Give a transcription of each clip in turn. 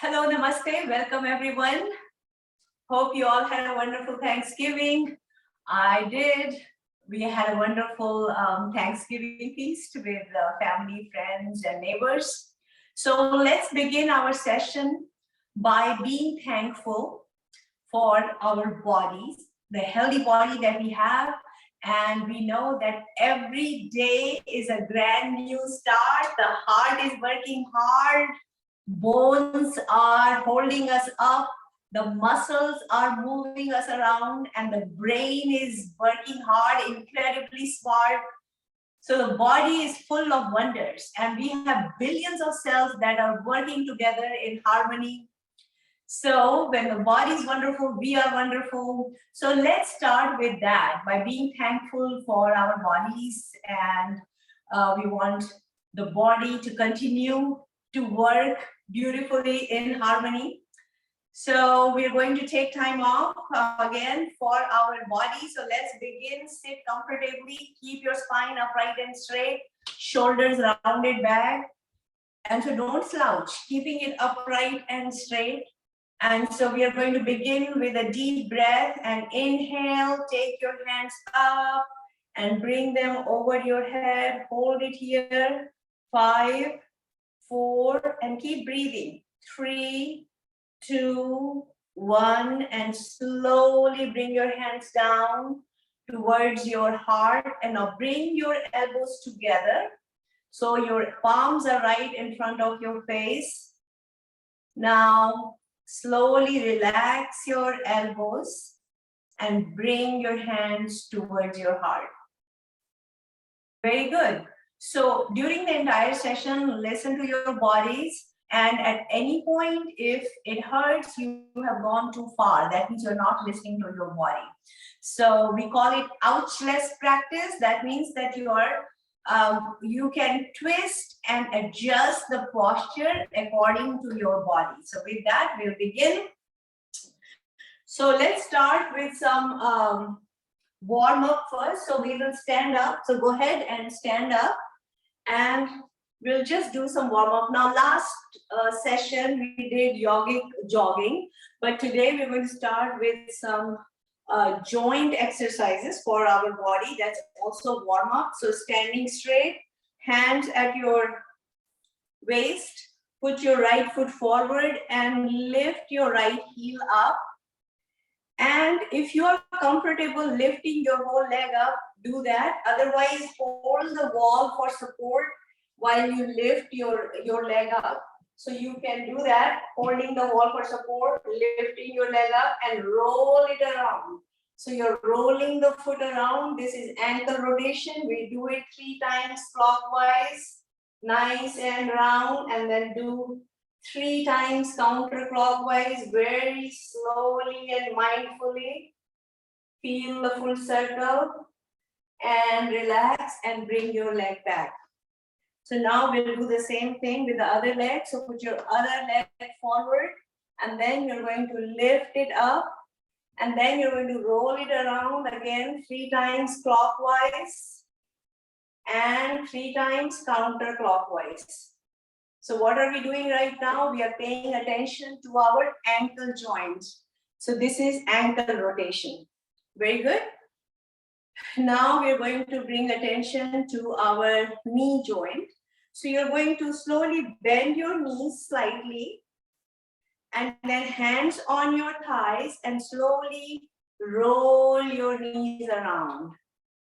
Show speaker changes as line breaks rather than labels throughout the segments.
Hello, namaste. Welcome, everyone. Hope you all had a wonderful Thanksgiving. I did. We had a wonderful Thanksgiving feast with family, friends, and neighbors. So let's begin our session by being thankful for our bodies, the healthy body that we have. And we know that every day is a brand new start. The heart is working hard. Bones are holding us up, the muscles are moving us around, and the brain is working hard, incredibly smart. So the body is full of wonders, and we have billions of cells that are working together in harmony. So when the body is wonderful, we are wonderful. So let's start with that by being thankful for our bodies, and we want the body to continue to work beautifully in harmony. So we're going to take time off again for our body. So let's begin. Sit comfortably. Keep your spine upright and straight. Shoulders rounded back. And so don't slouch. Keeping it upright and straight. And so we are going to begin with a deep breath and inhale. Take your hands up and bring them over your head. Hold it here. 5, 4, and keep breathing. 3, 2, 1, and slowly bring your hands down towards your heart. And now bring your elbows together. So your palms are right in front of your face. Now, slowly relax your elbows and bring your hands towards your heart. Very good. So during the entire session, listen to your bodies. And at any point, if it hurts, you have gone too far. That means you're not listening to your body. So we call it ouchless practice. That means that you can twist and adjust the posture according to your body. So with that, we'll begin. So let's start with some warm up first. So we will stand up. So go ahead and stand up, and we'll just do some warm up. Now, last session we did yogic jogging, but today we're going to start with some joint exercises for our body. That's also warm up. So standing straight, hands at your waist, put your right foot forward and lift your right heel up. And if you are comfortable lifting your whole leg up, do that. Otherwise, hold the wall for support while you lift your leg up. So you can do that, holding the wall for support, lifting your leg up and roll it around. So you're rolling the foot around. This is ankle rotation. We do it 3 times clockwise, nice and round, and then do 3 times counterclockwise, very slowly and mindfully. Feel the full circle and relax and bring your leg back. So now we'll do the same thing with the other leg. So put your other leg forward, and then you're going to lift it up, and then you're going to roll it around again 3 times clockwise and 3 times counterclockwise. So what are we doing right now? We are paying attention to our ankle joint. So this is ankle rotation. Very good. Now we're going to bring attention to our knee joint. So you're going to slowly bend your knees slightly, and then hands on your thighs and slowly roll your knees around.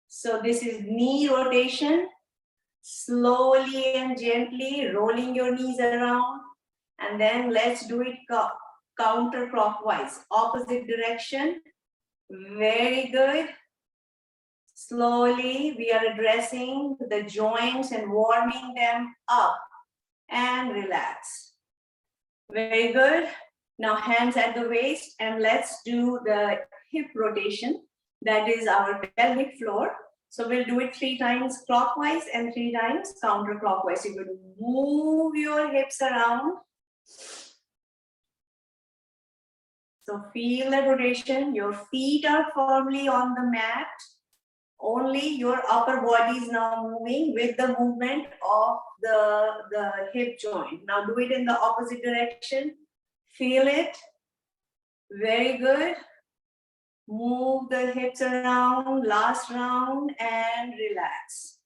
So this is knee rotation. Slowly and gently rolling your knees around, and then let's do it counterclockwise, opposite direction. Very good. Slowly we are addressing the joints and warming them up and relax. Very good. Now hands at the waist, and let's do the hip rotation. That is our pelvic floor. So we'll do it 3 times clockwise and 3 times counterclockwise. You're going to move your hips around. So feel the rotation. Your feet are firmly on the mat. Only your upper body is now moving with the movement of the hip joint. Now do it in the opposite direction. Feel it. Very good. Move the hips around, last round, and relax.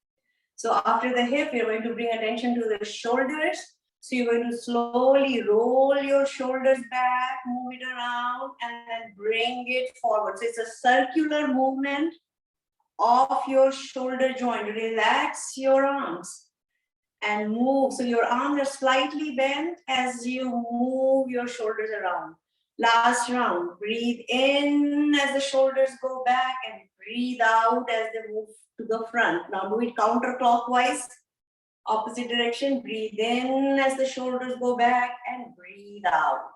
So after the hip, you're going to bring attention to the shoulders. So you're going to slowly roll your shoulders back, move it around, and then bring it forward. So it's a circular movement of your shoulder joint. Relax your arms and move. So your arms are slightly bent as you move your shoulders around. Last round, breathe in as the shoulders go back and breathe out as they move to the front. Now do it counterclockwise, opposite direction. Breathe in as the shoulders go back and breathe out.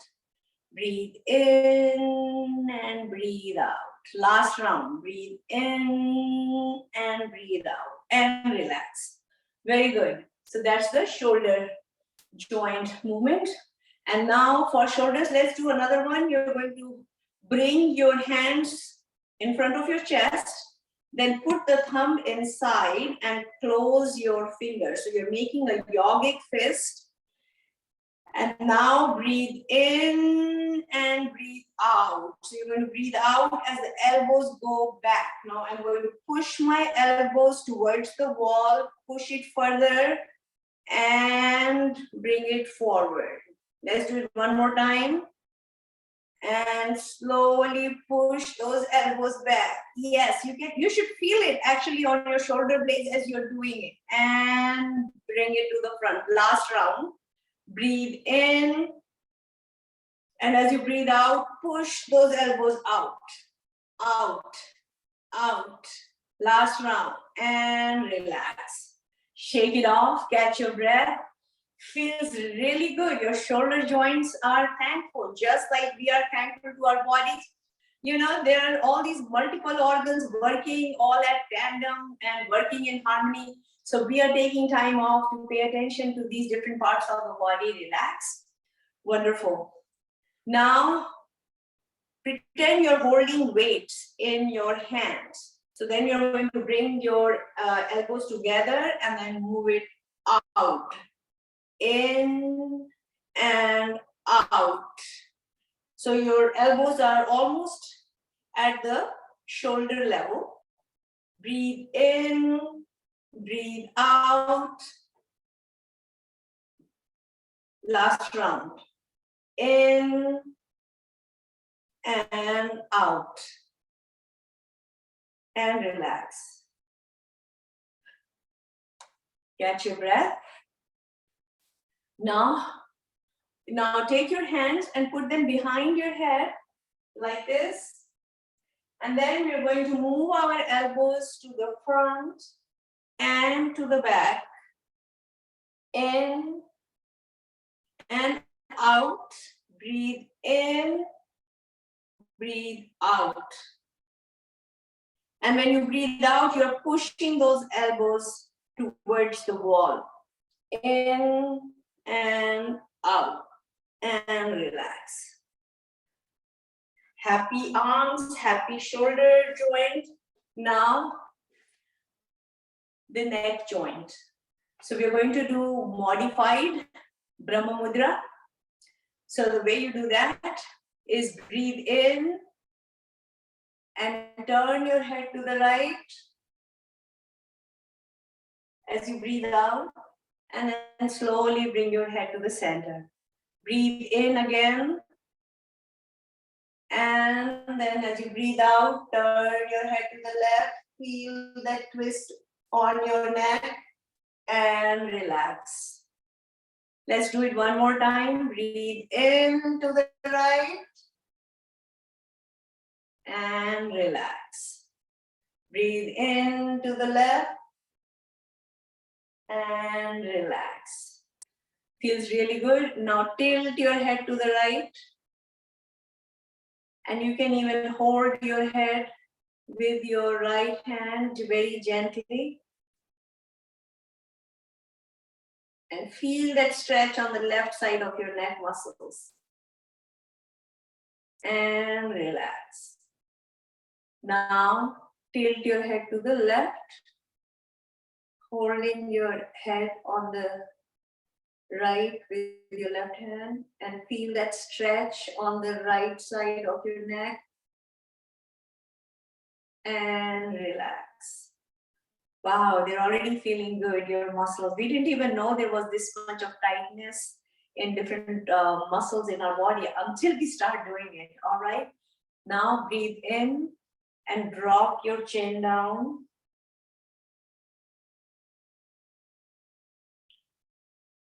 Breathe in and breathe out. Last round, breathe in and breathe out and relax. Very good. So that's the shoulder joint movement. And now for shoulders, let's do another one. You're going to bring your hands in front of your chest, then put the thumb inside and close your fingers. So you're making a yogic fist. And now breathe in and breathe out. So you're going to breathe out as the elbows go back. Now I'm going to push my elbows towards the wall, push it further, and bring it forward. Let's do it one more time. And slowly push those elbows back. Yes, you should feel it actually on your shoulder blades as you're doing it. And bring it to the front. Last round. Breathe in. And as you breathe out, push those elbows out. Out. Out. Last round. And relax. Shake it off. Catch your breath. Feels really good. Your shoulder joints are thankful, just like we are thankful to our bodies. You know, there are all these multiple organs working all at tandem and working in harmony. So we are taking time off to pay attention to these different parts of the body. Relax. Wonderful. Now, pretend you're holding weights in your hands. So then you're going to bring your elbows together and then move it out. In and out. So your elbows are almost at the shoulder level. Breathe in, breathe out. Last round. In and out. And relax. Catch your breath. Now take your hands and put them behind your head like this. And then we're going to move our elbows to the front and to the back. In and out. Breathe in, breathe out. And when you breathe out, you're pushing those elbows towards the wall. In and out, and relax. Happy arms, happy shoulder joint. Now, the neck joint. So we're going to do modified Brahma Mudra. So the way you do that is breathe in and turn your head to the right as you breathe out. And then slowly bring your head to the center. Breathe in again. And then as you breathe out, turn your head to the left. Feel that twist on your neck and relax. Let's do it one more time. Breathe in to the right and relax. Breathe in to the left and relax. Feels really good. Now tilt your head to the right. And you can even hold your head with your right hand very gently. And feel that stretch on the left side of your neck muscles. And relax. Now tilt your head to the left. Holding your head on the right with your left hand and feel that stretch on the right side of your neck and relax. Wow, they're already feeling good, your muscles. We didn't even know there was this much of tightness in different muscles in our body until we start doing it. All right. Now breathe in and drop your chin down.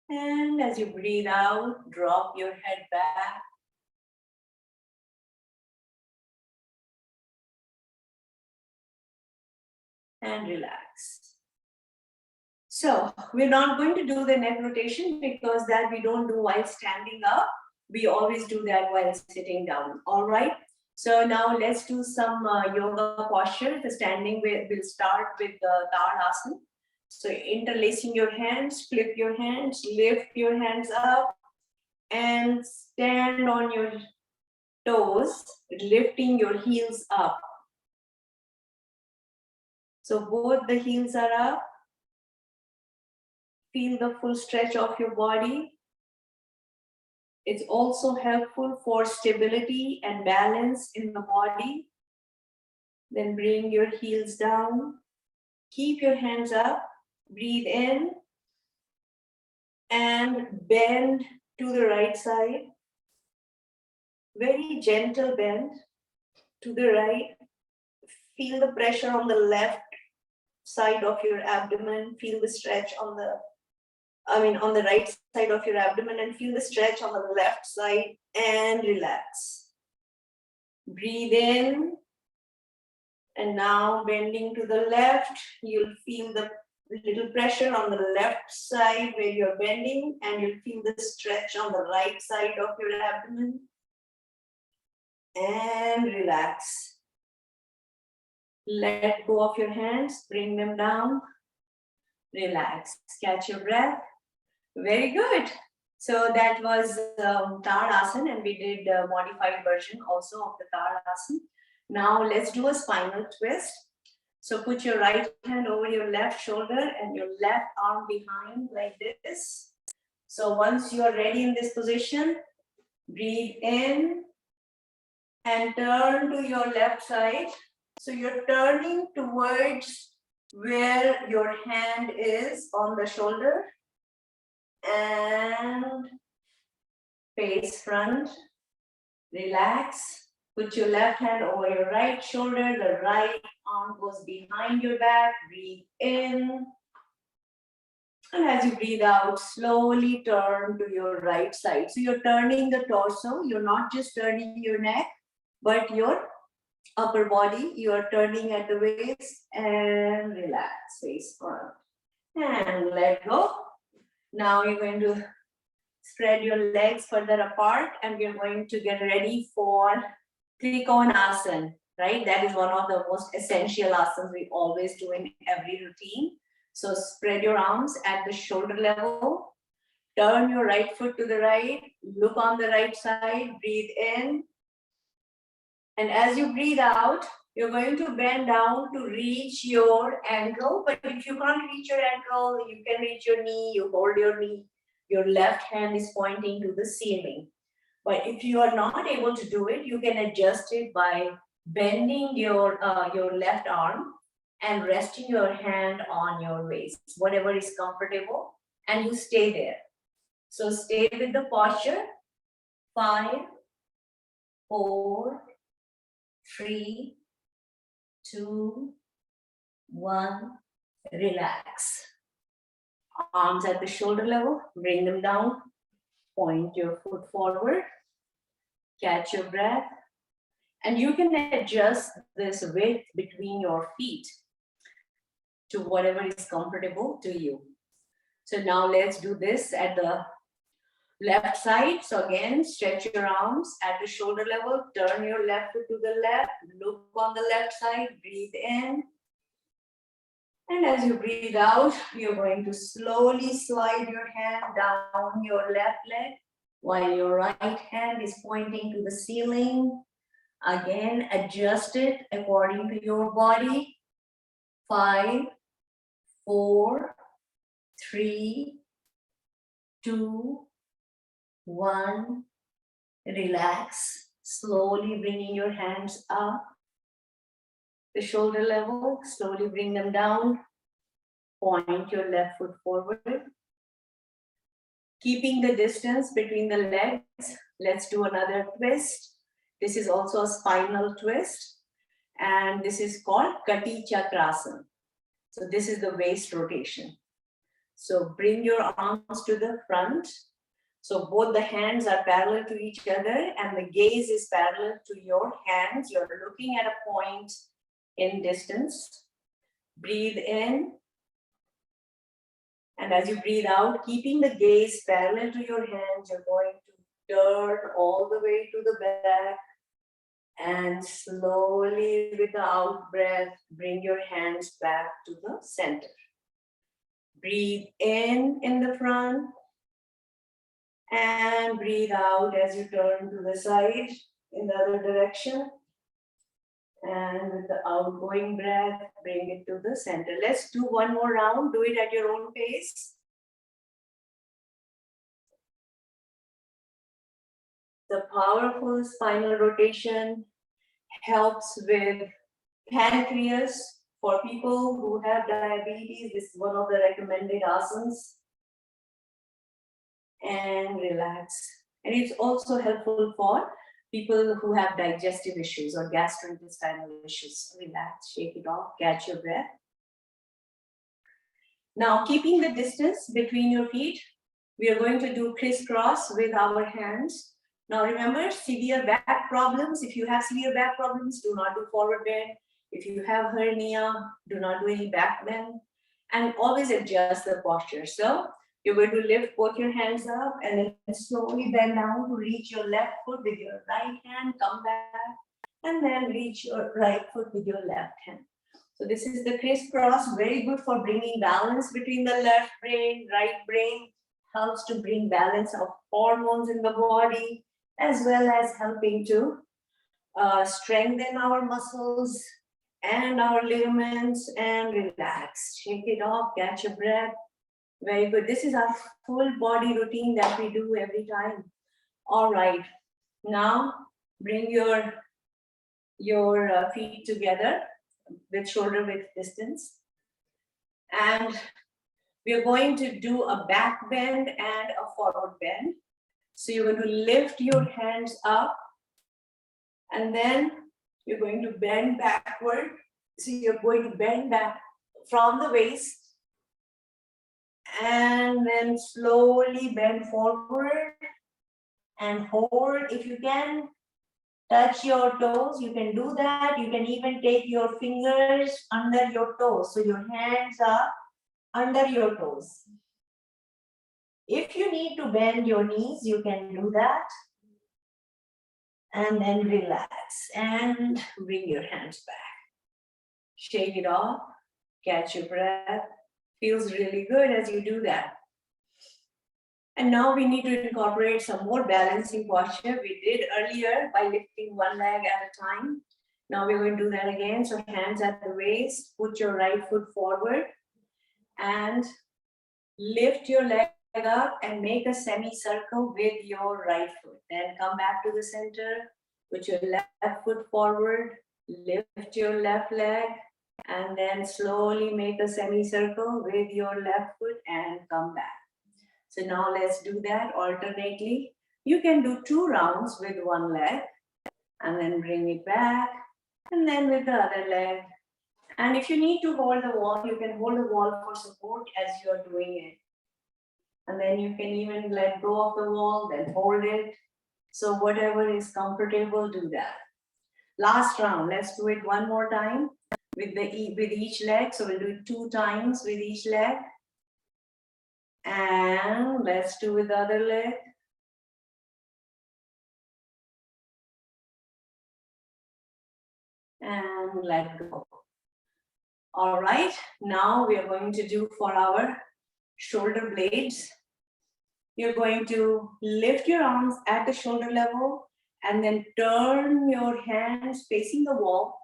And as you breathe out, drop your head back. And relax. So we're not going to do the neck rotation because that we don't do while standing up. We always do that while sitting down. All right. So now let's do some yoga posture. The standing will start with the Thankgsiving. So interlacing your hands, flip your hands, lift your hands up and stand on your toes, lifting your heels up. So both the heels are up. Feel the full stretch of your body. It's also helpful for stability and balance in the body. Then bring your heels down. Keep your hands up. Breathe in and bend to the right side. Very gentle bend to the right. Feel the pressure on the left side of your abdomen. Feel the stretch on the right side of your abdomen and feel the stretch on the left side and relax. Breathe in and now bending to the left, you'll feel the little pressure on the left side where you're bending and you'll feel the stretch on the right side of your abdomen and relax. Let go of your hands, bring them down, relax, catch your breath. Very good. So that was Thankgsiving and we did a modified version also of the Thankgsiving. Now let's do a spinal twist. So put your right hand over your left shoulder and your left arm behind like this. So once you are ready in this position, breathe in and turn to your left side. So you're turning towards where your hand is on the shoulder and face front. Relax. Put your left hand over your right shoulder. The right arm goes behind your back. Breathe in. And as you breathe out, slowly turn to your right side. So you're turning the torso. You're not just turning your neck, but your upper body. You are turning at the waist and relax, face front. And let go. Now you're going to spread your legs further apart and we're going to get ready for Trikonasana, right? That is one of the most essential asanas we always do in every routine. So spread your arms at the shoulder level. Turn your right foot to the right. Look on the right side. Breathe in. And as you breathe out, you're going to bend down to reach your ankle. But if you can't reach your ankle, you can reach your knee. You hold your knee. Your left hand is pointing to the ceiling. But if you are not able to do it, you can adjust it by bending your left arm and resting your hand on your waist, whatever is comfortable, and you stay there. So stay with the posture. 5, 4, 3, 2, 1. Relax. Arms at the shoulder level, bring them down. Point your foot forward. Catch your breath. And you can adjust this width between your feet to whatever is comfortable to you. So now let's do this at the left side. So again, stretch your arms at the shoulder level. Turn your left foot to the left. Look on the left side. Breathe in. And as you breathe out, you're going to slowly slide your hand down your left leg while your right hand is pointing to the ceiling. Again, adjust it according to your body. 5, 4, 3, 2, 1. Relax. Slowly bringing your hands up. The shoulder level. Slowly bring them down. Point your left foot forward. Keeping the distance between the legs. Let's do another twist. This is also a spinal twist. And this is called Kati Chakrasana. So this is the waist rotation. So bring your arms to the front. So both the hands are parallel to each other and the gaze is parallel to your hands. You're looking at a point in distance. Breathe in. And as you breathe out, keeping the gaze parallel to your hands, you're going to turn all the way to the back. And slowly with the out breath, bring your hands back to the center. Breathe in the front. And breathe out as you turn to the side in the other direction. And with the outgoing breath, bring it to the center. Let's do one more round. Do it at your own pace. The powerful spinal rotation helps with pancreas. For people who have diabetes, this is one of the recommended asanas. And relax. And it's also helpful for people who have digestive issues or gastrointestinal issues. Relax, shake it off, catch your breath. Now, keeping the distance between your feet, we are going to do crisscross with our hands. Now, remember, severe back problems. If you have severe back problems, do not do forward bend. If you have hernia, do not do any back bend. And always adjust the posture. So, you're going to lift both your hands up and then slowly bend down to reach your left foot with your right hand, come back, and then reach your right foot with your left hand. So this is the crisscross, very good for bringing balance between the left brain, right brain, helps to bring balance of hormones in the body, as well as helping to strengthen our muscles and our ligaments and relax. Shake it off, catch your breath. Very good. This is our full body routine that we do every time. All right. Now bring your feet together with shoulder width distance. And we are going to do a back bend and a forward bend. So you're going to lift your hands up and then you're going to bend backward. So you're going to bend back from the waist. And then slowly bend forward and hold. If you can touch your toes, you can do that. You can even take your fingers under your toes. So your hands are under your toes. If you need to bend your knees, you can do that. And then relax and bring your hands back. Shake it off, catch your breath. Feels really good as you do that. And now we need to incorporate some more balancing posture. We did earlier by lifting one leg at a time. Now we're going to do that again. So hands at the waist, put your right foot forward and lift your leg up and make a semicircle with your right foot. Then come back to the center, put your left foot forward, lift your left leg, and then slowly make a semicircle with your left foot and come back. So now let's do that alternately. You can do 2 rounds with one leg and then bring it back and then with the other leg. And if you need to hold the wall, you can hold the wall for support as you're doing it. And then you can even let go of the wall, then hold it. So whatever is comfortable, do that. Last round, let's do it one more time with each leg. So we'll do it 2 times with each leg. And let's do with the other leg. And let go. All right, now we are going to do for our shoulder blades. You're going to lift your arms at the shoulder level and then turn your hands facing the wall.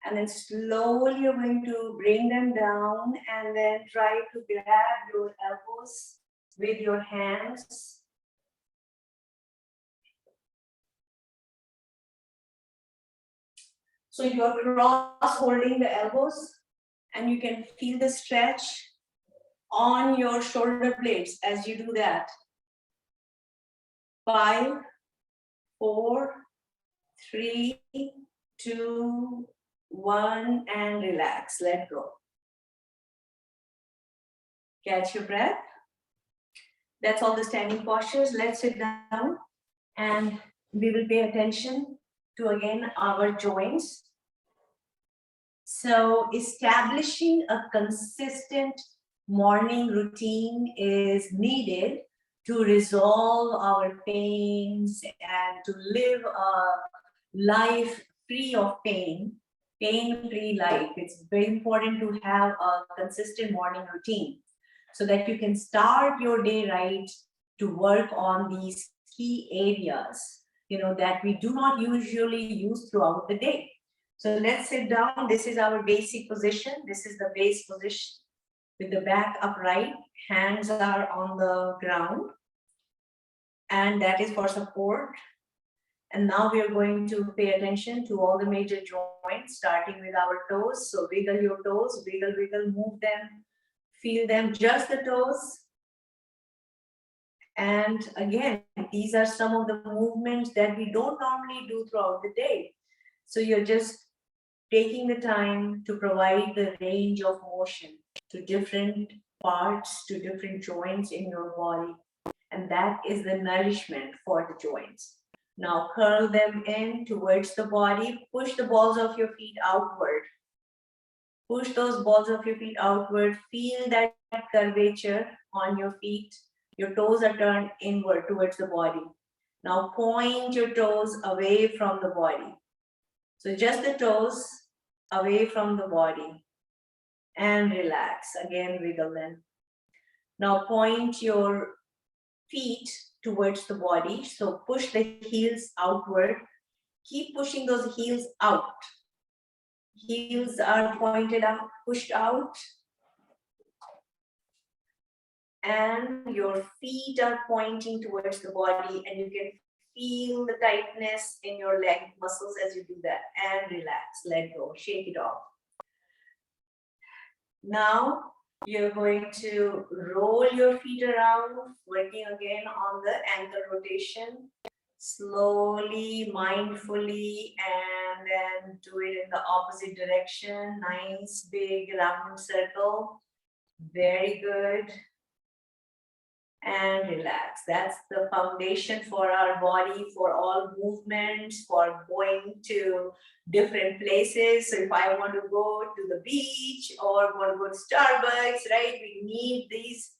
And then slowly you're going to bring them down and then try to grab your elbows with your hands. So you're cross holding the elbows and you can feel the stretch on your shoulder blades as you do that. 5, 4, 3, 2, 1, and relax. Let go. Catch your breath. That's all the standing postures. Let's sit down and we will pay attention to again our joints. So establishing a consistent morning routine is needed to resolve our pains and to live a life free of pain, pain-free life. It's very important to have a consistent morning routine so that you can start your day right to work on these key areas, that we do not usually use throughout the day. So let's sit down. This is our basic position. This is the base position with the back upright. Hands are on the ground. And that is for support. And now we are going to pay attention to all the major joints, starting with our toes. So wiggle your toes, wiggle, wiggle, move them, feel them, just the toes. And again, these are some of the movements that we don't normally do throughout the day. So you're just taking the time to provide the range of motion to different parts, to different joints in your body. And that is the nourishment for the joints. Now curl them in towards the body. Push the balls of your feet outward. Push those balls of your feet outward. Feel that curvature on your feet. Your toes are turned inward towards the body. Now point your toes away from the body. So just the toes away from the body. And relax. Again, wiggle them. Now point your feet towards the body. So push the heels outward. Keep pushing those heels out. Heels are pointed out, pushed out. And your feet are pointing towards the body, and you can feel the tightness in your leg muscles as you do that. And relax, let go, shake it off. Now you're going to roll your feet around, working again on the ankle rotation. Slowly, mindfully, and then do it in the opposite direction. Nice big round circle. Very good. And relax. That's the foundation for our body, for all movements, for going to different places. So if I want to go to the beach or want to go to Starbucks, right? We need these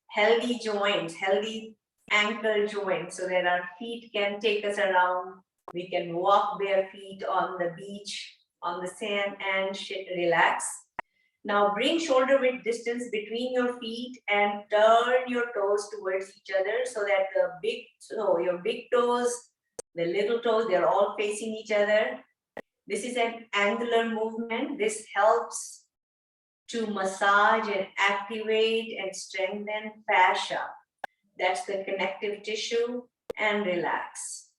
healthy joints, healthy ankle joints, so that our feet can take us around. We can walk bare feet on the beach, on the sand, and relax. Now bring shoulder width distance between your feet and turn your toes towards each other so that your big toes, the little toes, they're all facing each other. This is an angular movement. This helps to massage and activate and strengthen fascia. That's the connective tissue, and relax.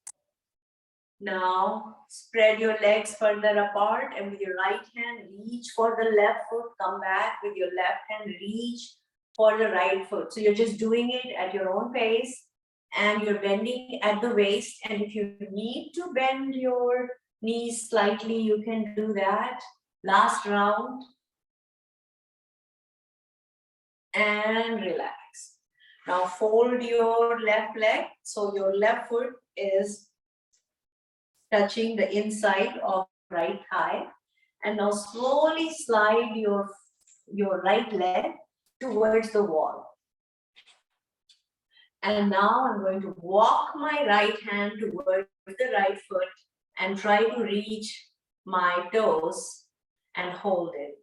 Now spread your legs further apart, and with your right hand reach for the left foot. Come back with your left hand, reach for the right foot. So you're just doing it at your own pace, and you're bending at the waist. And if you need to bend your knees slightly, you can do that. Last round. And relax. Now fold your left leg. So your left foot is touching the inside of right thigh. And now slowly slide your right leg towards the wall. And now I'm going to walk my right hand towards the right foot and try to reach my toes and hold it.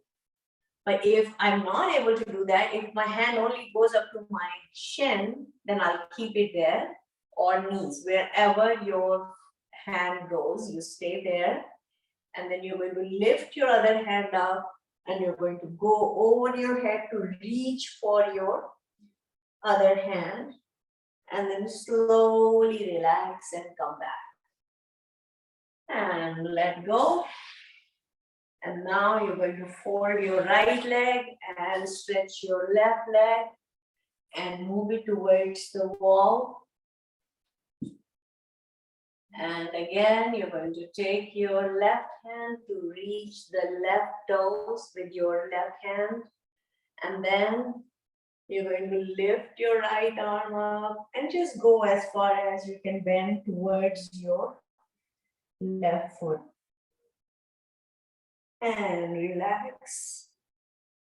But if I'm not able to do that, if my hand only goes up to my shin, then I'll keep it there, or knees, wherever your hand goes, you stay there. And then you're going to lift your other hand up, and you're going to go over your head to reach for your Other hand, and then slowly relax and come back. And let go. And now you're going to fold your right leg and stretch your left leg and move it towards the wall. And again, you're going to take your left hand to reach the left toes with your left hand. And then you're going to lift your right arm up and just go as far as you can bend towards your left foot. And relax.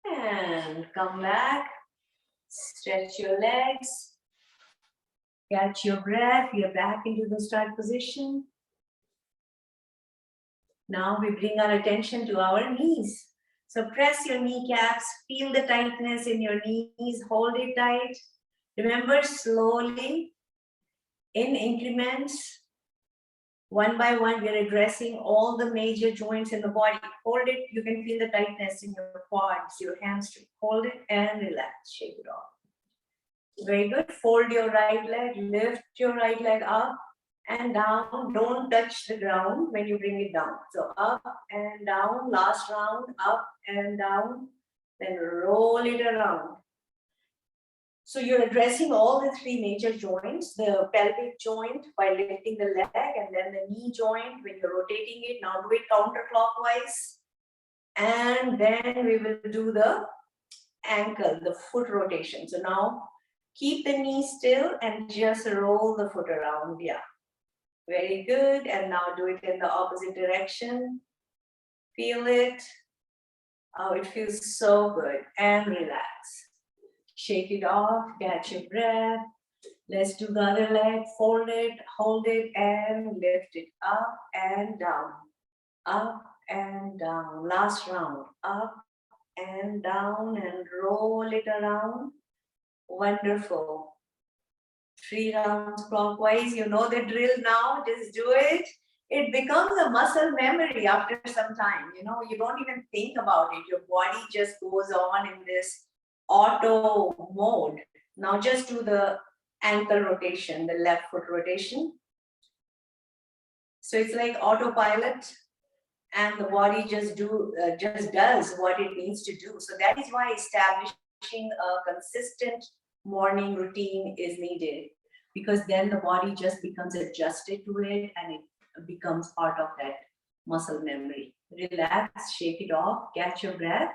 And come back. Stretch your legs. Catch your breath. You're back into the start position. Now we bring our attention to our knees. So press your kneecaps, feel the tightness in your knees, hold it tight. Remember, slowly, in increments, one by one, we are addressing all the major joints in the body. Hold it, you can feel the tightness in your quads, your hamstring. Hold it and relax, shake it off. Very good. Fold your right leg, lift your right leg up and down. Don't touch the ground when you bring it down. So up and down, last round, up and down, then roll it around. So you're addressing all the three major joints, the pelvic joint by lifting the leg, and then the knee joint when you're rotating it. Now do it counterclockwise. And then we will do the ankle, the foot rotation. So now keep the knee still and just roll the foot around. Yeah. Very good. And now do it in the opposite direction. Feel it. Oh, it feels so good. And relax. Shake it off. Catch your breath. Let's do the other leg. Fold it, hold it, and lift it up and down. Up and down. Last round. Up and down and roll it around. Wonderful. 3 rounds clockwise. You know the drill now. Just do it. It becomes a muscle memory after some time. You know, you don't even think about it. Your body just goes on in this auto mode. Now just do the ankle rotation, the left foot rotation. So it's like autopilot, and the body just does what it needs to do. So that is why establishing a consistent morning routine is needed, because then the body just becomes adjusted to it and it becomes part of that muscle memory. Relax, shake it off, catch your breath,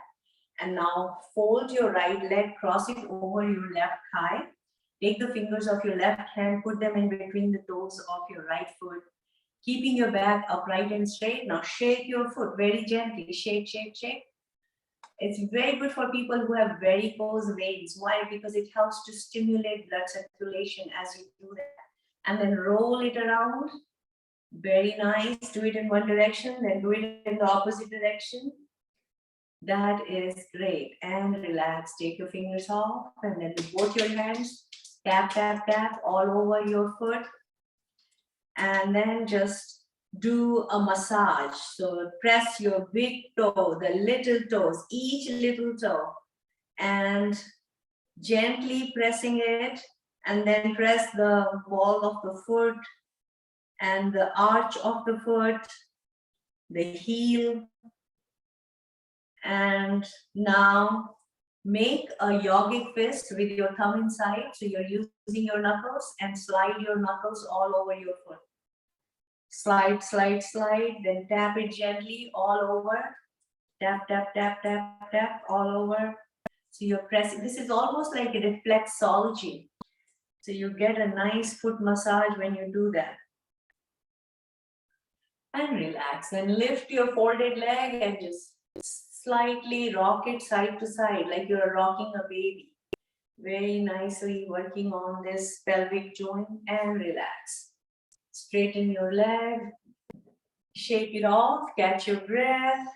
and now fold your right leg, cross it over your left thigh. Take the fingers of your left hand, put them in between the toes of your right foot, keeping your back upright and straight. Now shake your foot very gently. Shake, shake, shake. It's very good for people who have varicose veins. Why? Because it helps to stimulate blood circulation as you do that. And then roll it around. Very nice. Do it in one direction, then do it in the opposite direction. That is great. And relax. Take your fingers off and then with both your hands, tap, tap, tap all over your foot. And then just do a massage. So press your big toe, the little toes, each little toe, and gently pressing it, and then press the ball of the foot and the arch of the foot, the heel. And now make a yogic fist with your thumb inside. So you're using your knuckles and slide your knuckles all over your foot. Slide, slide, slide, then tap it gently all over. Tap, tap, tap, tap, tap all over. So you're pressing. This is almost like a reflexology. So you get a nice foot massage when you do that. And relax. Then lift your folded leg and just slightly rock it side to side like you're rocking a baby. Very nicely working on this pelvic joint, and relax. Straighten your leg, shake it off, catch your breath.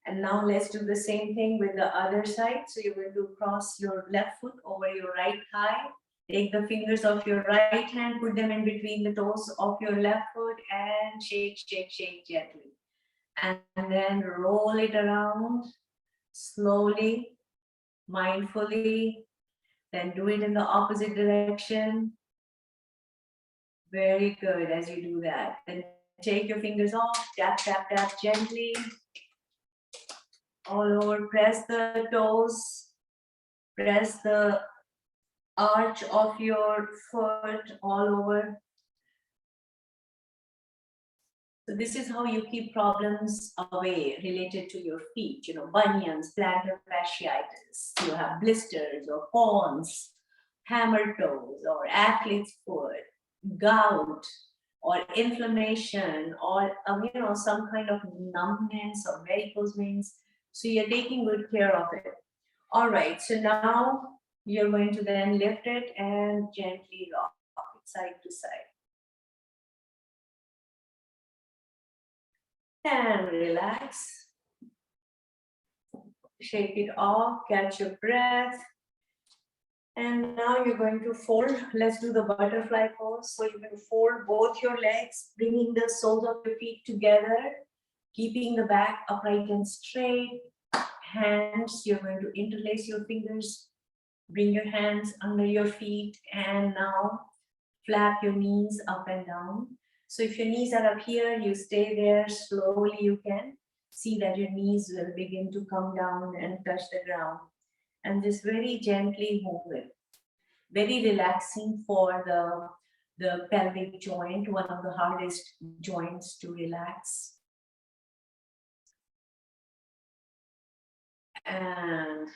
And now let's do the same thing with the other side. So you're going to cross your left foot over your right thigh. Take the fingers of your right hand, put them in between the toes of your left foot and shake, shake, shake gently. And then roll it around slowly, mindfully. Then do it in the opposite direction. Very good as you do that. Then take your fingers off, tap, tap, tap gently. All over, press the toes, press the arch of your foot all over. So this is how you keep problems away related to your feet, bunions, plantar fasciitis, you have blisters or corns, hammer toes or athlete's foot, gout or inflammation or, some kind of numbness or varicose veins. So you're taking good care of it. All right, so now you're going to then lift it and gently rock it side to side. And relax. Shake it off, catch your breath. And now you're going to fold. Let's do the butterfly pose. So you're going to fold both your legs, bringing the soles of your feet together, keeping the back upright and straight. Hands, you're going to interlace your fingers, bring your hands under your feet, and now flap your knees up and down. So if your knees are up here, you stay there. Slowly you can see that your knees will begin to come down and touch the ground. And just very gently move it. Very relaxing for the pelvic joint, one of the hardest joints to relax. And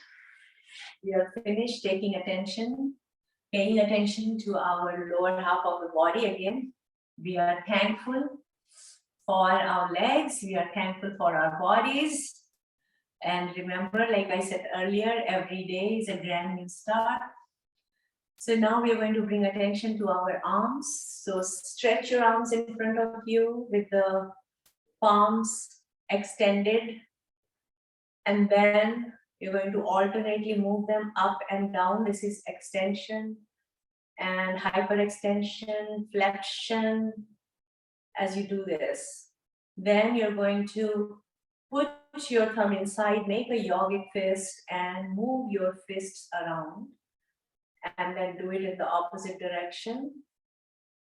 we are finished taking attention, paying attention to our lower half of the body again. We are thankful for our legs. We are thankful for our bodies. And remember, like I said earlier, every day is a brand new start. So now we are going to bring attention to our arms. So stretch your arms in front of you with the palms extended. And then you're going to alternately move them up and down. This is extension and hyperextension, flexion as you do this. Then you're going to put your thumb inside, make a yogic fist and move your fists around. And then do it in the opposite direction,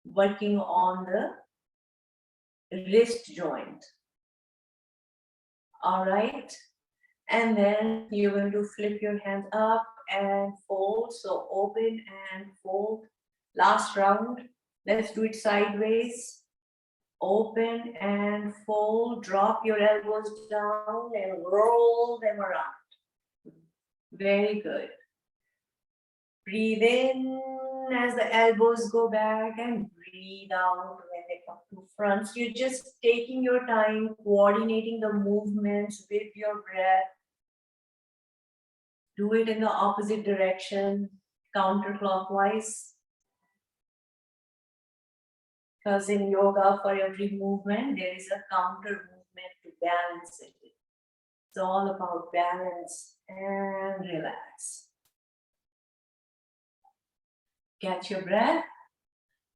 working on the wrist joint. All right. And then you're going to flip your hands up and fold. So open and fold. Last round. Let's do it sideways. Open and fold. Drop your elbows down and roll them around. Very good. Breathe in as the elbows go back and breathe out when they come to front. So you're just taking your time, coordinating the movements with your breath. Do it in the opposite direction, counterclockwise. Because in yoga, for every movement, there is a counter movement to balance it. It's all about balance and relax. Catch your breath.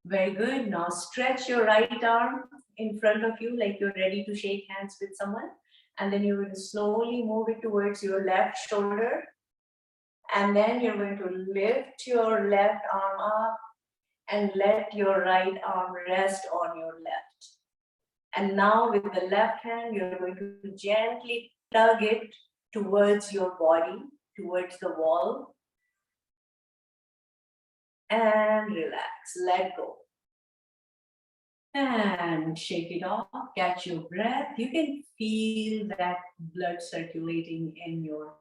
Very good. Now stretch your right arm in front of you like you're ready to shake hands with someone. And then you're going to slowly move it towards your left shoulder. And then you're going to lift your left arm up and let your right arm rest on your left. And now with the left hand, you're going to gently tug it towards your body, towards the wall. And relax, let go. And shake it off, catch your breath. You can feel that blood circulating in your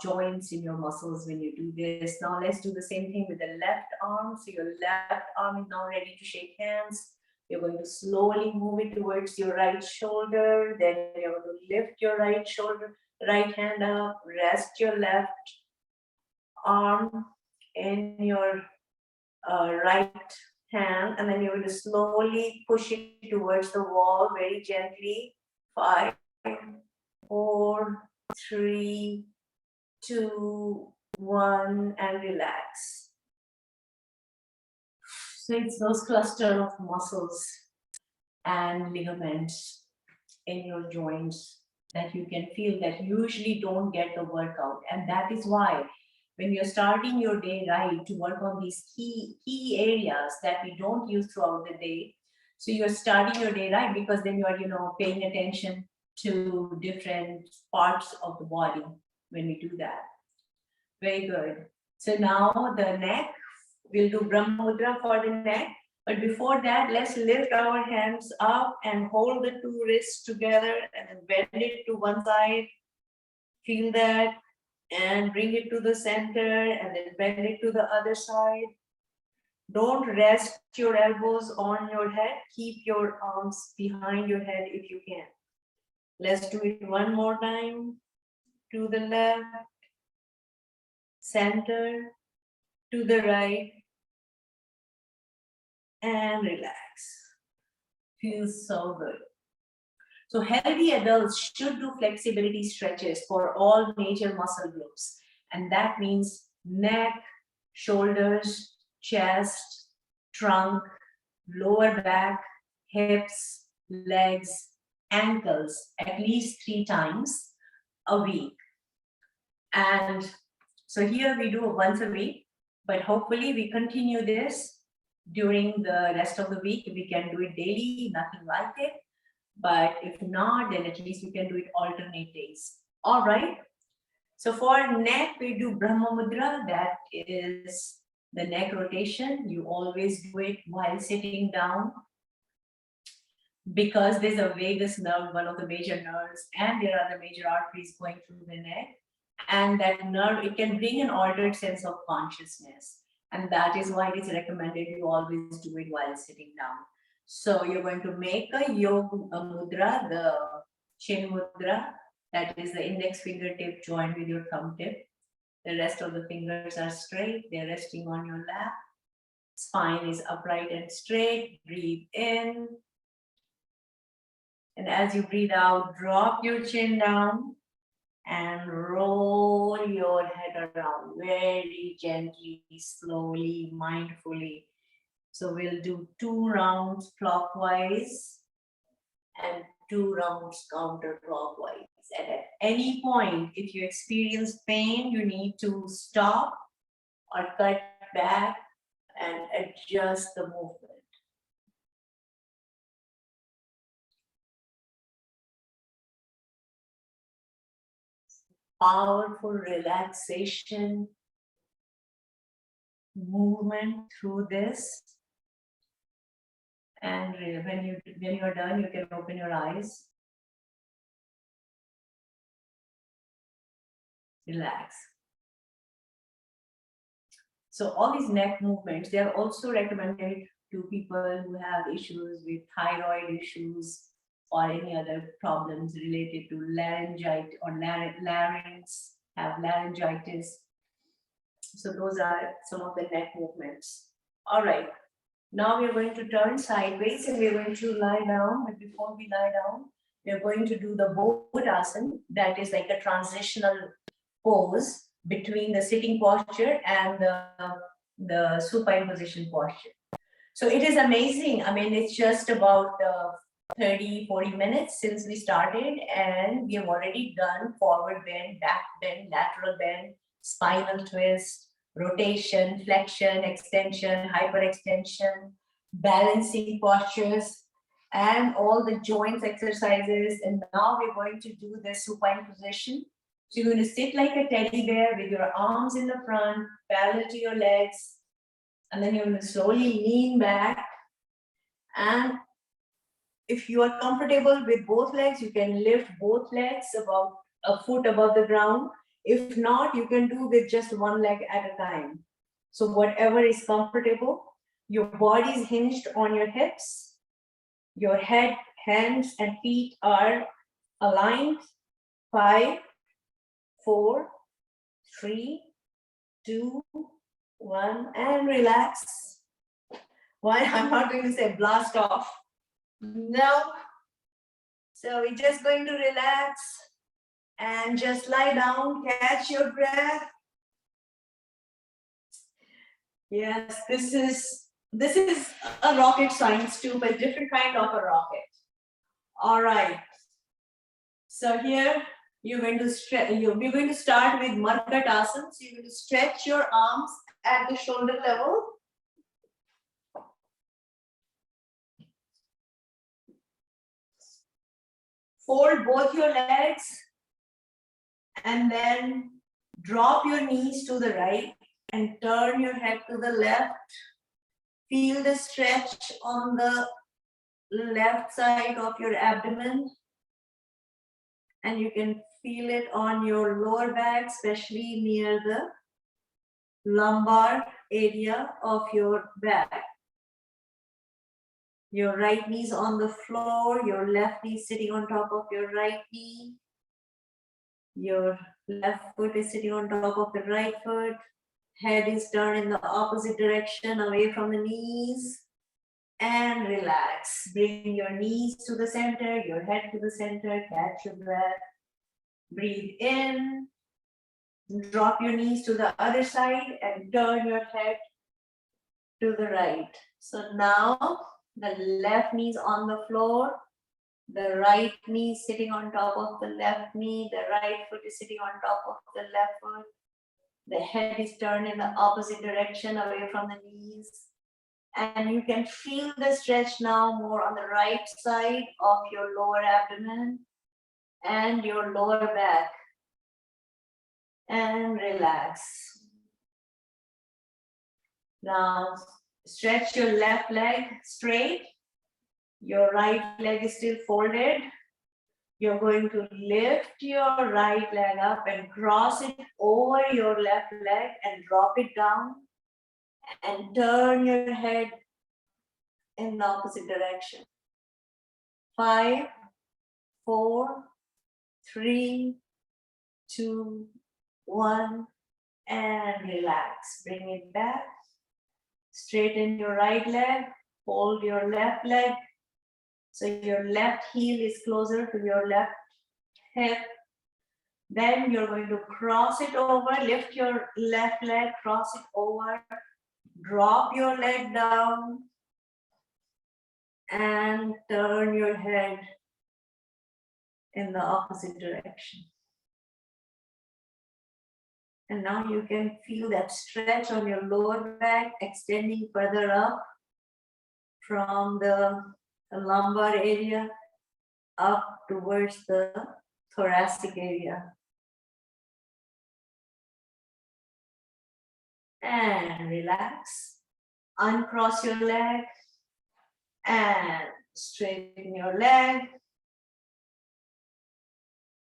joints, in your muscles when you do this. Now let's do the same thing with the left arm. So your left arm is now ready to shake hands. You're going to slowly move it towards your right shoulder. Then you're going to lift your right shoulder, right hand up, rest your left arm in your right hand, and then you're going to slowly push it towards the wall very gently. 5, 4, 3, 2, 1, and relax. So it's those cluster of muscles and ligaments in your joints that you can feel that usually don't get the workout. And that is why when you're starting your day right, to work on these key areas that we don't use throughout the day. So you're starting your day right because then you are, paying attention to different parts of the body when we do that. Very good. So now the neck, we'll do Brahma Mudra for the neck. But before that, let's lift our hands up and hold the two wrists together and then bend it to one side. Feel that and bring it to the center and then bend it to the other side. Don't rest your elbows on your head. Keep your arms behind your head if you can. Let's do it one more time. To the left, center, to the right, and relax. Feels so good. So healthy adults should do flexibility stretches for all major muscle groups. And that means neck, shoulders, chest, trunk, lower back, hips, legs, ankles, at least 3 times a week. And so here we do it once a week, but hopefully we continue this during the rest of the week. We can do it daily, nothing like it. But if not, then at least we can do it alternate days. All right. So for neck, we do Brahma Mudra. That is the neck rotation. You always do it while sitting down because there's a vagus nerve, one of the major nerves, and there are the major arteries going through the neck. And that nerve, it can bring an altered sense of consciousness. And that is why it is recommended you always do it while sitting down. So you're going to make a yoga mudra, the chin mudra, that is the index fingertip joined with your thumb tip. The rest of the fingers are straight, they're resting on your lap. Spine is upright and straight. Breathe in. And as you breathe out, drop your chin down and roll your head around very gently, slowly, mindfully. So we'll do 2 rounds clockwise and 2 rounds counterclockwise. And at any point, if you experience pain, you need to stop or cut back and adjust the movement. Powerful relaxation movement through this. And when you're done, you can open your eyes. Relax. So all these neck movements, they are also recommended to people who have issues with thyroid issues or any other problems related to laryngitis or larynx, have laryngitis. So those are some of the neck movements. All right. Now we're going to turn sideways and we're going to lie down. But before we lie down, we're going to do the Bodhasana. That is like a transitional pose between the sitting posture and the supine position posture. So it is amazing. I mean, it's just about 30-40 minutes since we started, and we have already done forward bend, back bend, lateral bend, spinal twist, rotation, flexion, extension, hyperextension, balancing postures, and all the joints exercises. And now we're going to do the supine position. So you're going to sit like a teddy bear with your arms in the front, parallel to your legs, and then you're going to slowly lean back. And if you are comfortable with both legs, you can lift both legs about a foot above the ground. If not, you can do with just one leg at a time. So whatever is comfortable, your body is hinged on your hips. Your head, hands, and feet are aligned. 5, 4, 3, 2, 1, and relax. Why? I'm not going to say blast off. No. So we're just going to relax and just lie down, catch your breath. Yes, this is a rocket science too, but different kind of a rocket. All right. So here You're going to stretch. We're going to start with Markatasana. So you're going to stretch your arms at the shoulder level. Fold both your legs and then drop your knees to the right and turn your head to the left. Feel the stretch on the left side of your abdomen. And you can feel it on your lower back, especially near the lumbar area of your back. Your right knee is on the floor, your left knee is sitting on top of your right knee. Your left foot is sitting on top of the right foot. Head is turned in the opposite direction, away from the knees. And relax. Bring your knees to the center, your head to the center, catch your breath. Breathe in. Drop your knees to the other side and turn your head to the right. So now the left knee is on the floor. The right knee is sitting on top of the left knee. The right foot is sitting on top of the left foot. The head is turned in the opposite direction, away from the knees. And you can feel the stretch now more on the right side of your lower abdomen and your lower back. And relax. Now stretch your left leg straight. Your right leg is still folded. You're going to lift your right leg up and cross it over your left leg and drop it down and turn your head in the opposite direction. 5, 4, 3, 2, 1, and relax. Bring it back. Straighten your right leg, fold your left leg. So your left heel is closer to your left hip. Then you're going to cross it over, lift your left leg, cross it over, drop your leg down, and turn your head in the opposite direction. And now you can feel that stretch on your lower back, extending further up from the lumbar area up towards the thoracic area. And relax. Uncross your leg and straighten your leg.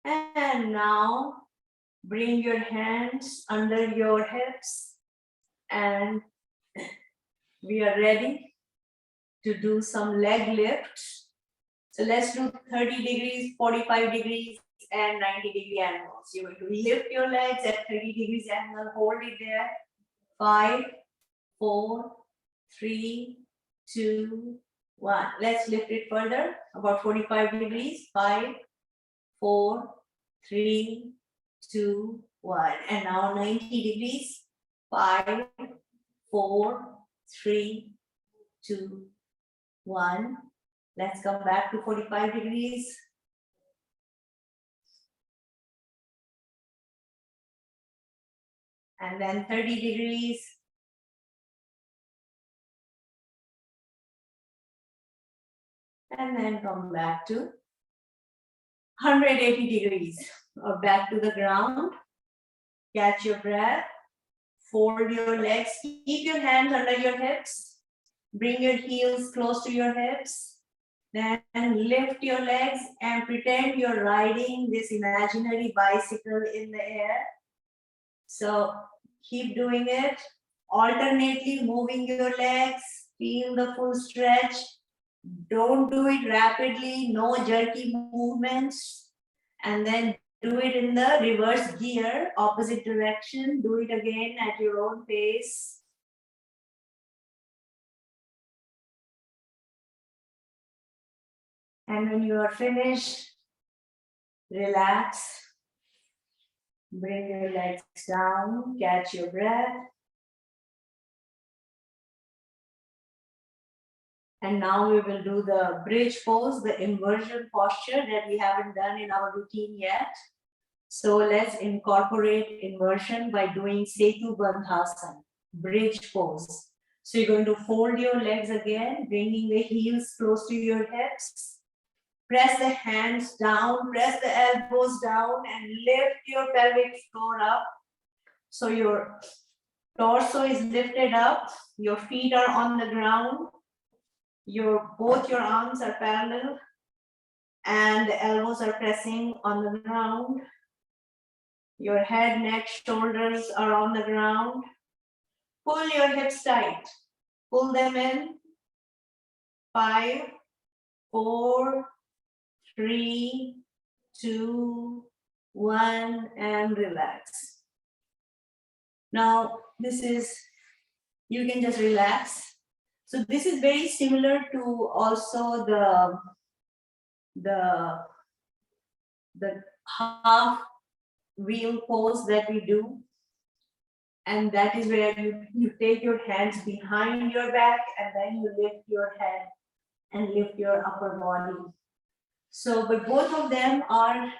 And now bring your hands under your hips and we are ready to do some leg lifts. So let's do 30 degrees, 45 degrees, and 90-degree angles. You're going to lift your legs at 30 degrees angle, hold it there. 5, 4, 3, 2, 1. Let's lift it further, about 45 degrees. 5, 4, 3, 2, 1. And now 90 degrees. 5, 4, 3, 2, 1. Let's come back to 45 degrees. And then 30 degrees. And then come back to 180 degrees or back to the ground. Catch your breath. Fold your legs. Keep your hands under your hips. Bring your heels close to your hips. Then lift your legs and pretend you're riding this imaginary bicycle in the air. So keep doing it. Alternately moving your legs. Feel the full stretch. Don't do it rapidly. No jerky movements. And then do it in the reverse gear, opposite direction. Do it again at your own pace. And when you are finished, relax. Bring your legs down, catch your breath. And now we will do the bridge pose, the inversion posture that we haven't done in our routine yet. So let's incorporate inversion by doing Setu Bandhasana, bridge pose. So you're going to fold your legs again, bringing the heels close to your hips. Press the hands down, press the elbows down, and lift your pelvic floor up. So your torso is lifted up, your feet are on the ground, both your arms are parallel, and the elbows are pressing on the ground. Your head, neck, shoulders are on the ground. Pull your hips tight. Pull them in. 5, 4, 3, 2, 1, and relax. Now, you can just relax. So this is very similar to also the half wheel pose that we do. And that is where you take your hands behind your back and then you lift your head and lift your upper body. So, but both of them are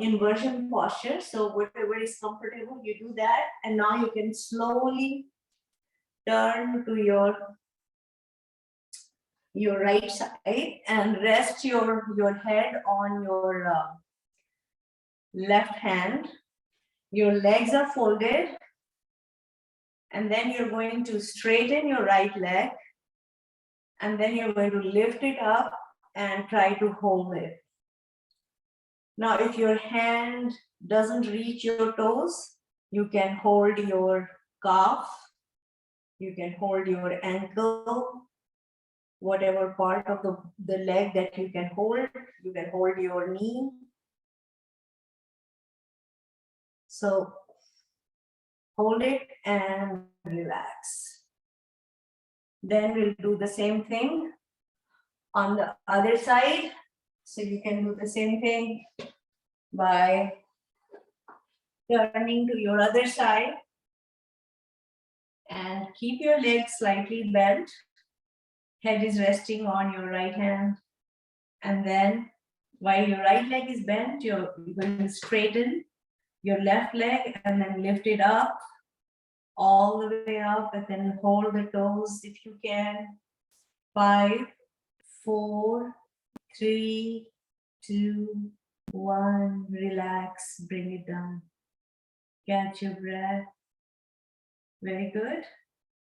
inversion posture. So whatever is comfortable, you do that. And now you can slowly turn to your right side and rest your head on your left hand. Your legs are folded. And then you're going to straighten your right leg. And then you're going to lift it up and try to hold it. Now, if your hand doesn't reach your toes, you can hold your calf. You can hold your ankle, whatever part of the leg that you can hold. You can hold your knee. So hold it and relax. Then we'll do the same thing on the other side. So you can do the same thing by turning to your other side and keep your legs slightly bent. Head is resting on your right hand. And then while your right leg is bent, you're going to straighten your left leg and then lift it up, all the way up, and then hold the toes if you can. 5, 4, 3, 2, 1. Relax, bring it down. Catch your breath. Very good.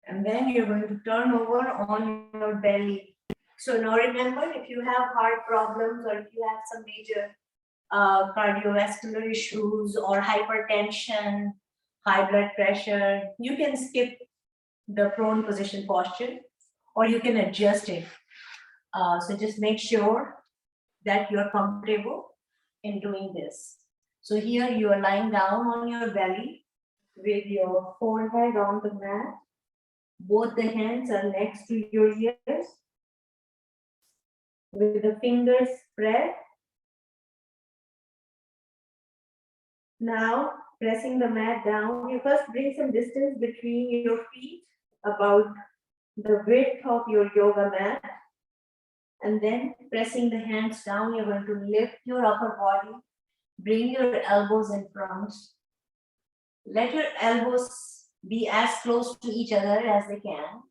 And then you're going to turn over on your belly. So now remember, if you have heart problems or if you have some major cardiovascular issues or hypertension, high blood pressure, you can skip the prone position posture or you can adjust it. So just make sure that you're comfortable in doing this. So here you are lying down on your belly with your forehead on the mat. Both the hands are next to your ears. With the fingers spread. Now, pressing the mat down, you first bring some distance between your feet, about the width of your yoga mat. And then pressing the hands down, you're going to lift your upper body, bring your elbows in front. Let your elbows be as close to each other as they can.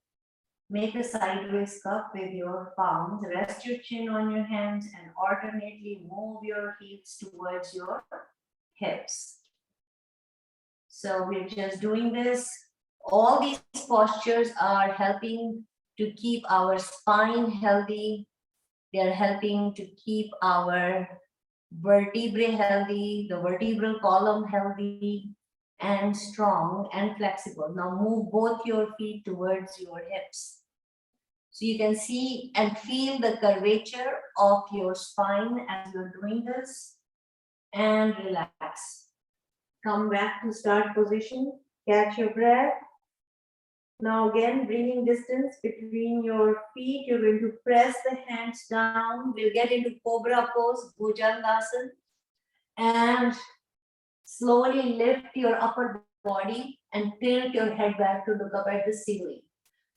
Make a sideways cup with your palms. Rest your chin on your hands and alternately move your heels towards your hips. So we're just doing this. All these postures are helping to keep our spine healthy. They're helping to keep our vertebrae healthy, the vertebral column healthy and strong and flexible. Now move both your feet towards your hips. So you can see and feel the curvature of your spine as you're doing this, and relax. Come back to start position, catch your breath. Now again, bringing distance between your feet, you're going to press the hands down. We'll get into Cobra pose, Bhujangasana, and slowly lift your upper body and tilt your head back to look up at the ceiling.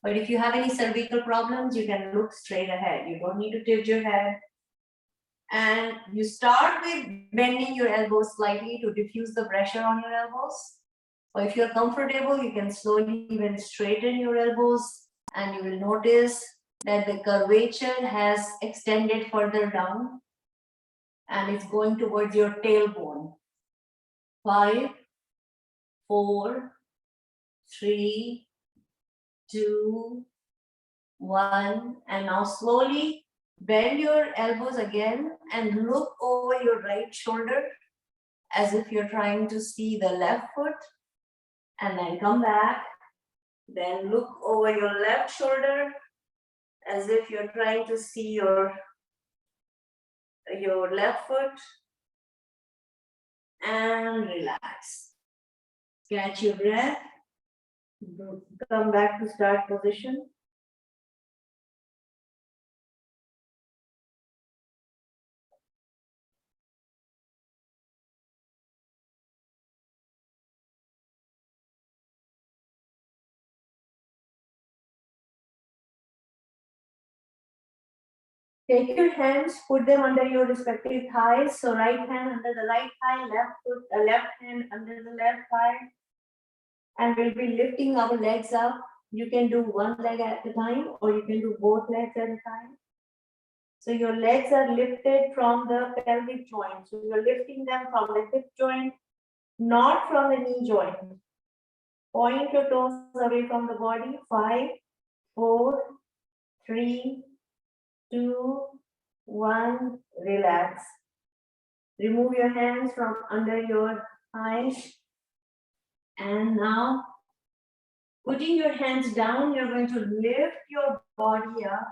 But if you have any cervical problems, you can look straight ahead. You don't need to tilt your head. And you start with bending your elbows slightly to diffuse the pressure on your elbows. Or if you're comfortable, you can slowly even straighten your elbows, and you will notice that the curvature has extended further down and it's going towards your tailbone. 5, 4, 3, 2, 1. And now slowly bend your elbows again and look over your right shoulder as if you're trying to see the left foot. And then come back. Then look over your left shoulder as if you're trying to see your left foot. And relax. Catch your breath. Come back to start position. Take your hands, put them under your respective thighs. So right hand under the right thigh, left hand under the left thigh. And we'll be lifting our legs up. You can do one leg at a time, or you can do both legs at a time. So your legs are lifted from the pelvic joint. So you're lifting them from the hip joint, not from the knee joint. Point your toes away from the body. 5, 4, 3, 2, 1. Relax. Remove your hands from under your eyes. And now, putting your hands down, you're going to lift your body up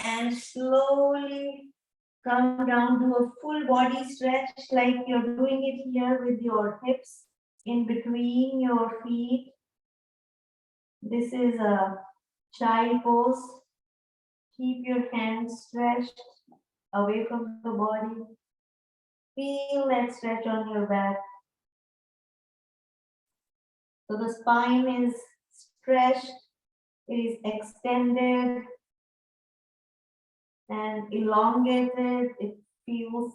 and slowly come down to a full body stretch, like you're doing it here with your hips in between your feet. This is a child pose. Keep your hands stretched away from the body. Feel that stretch on your back. So the spine is stretched, it is extended and elongated. It feels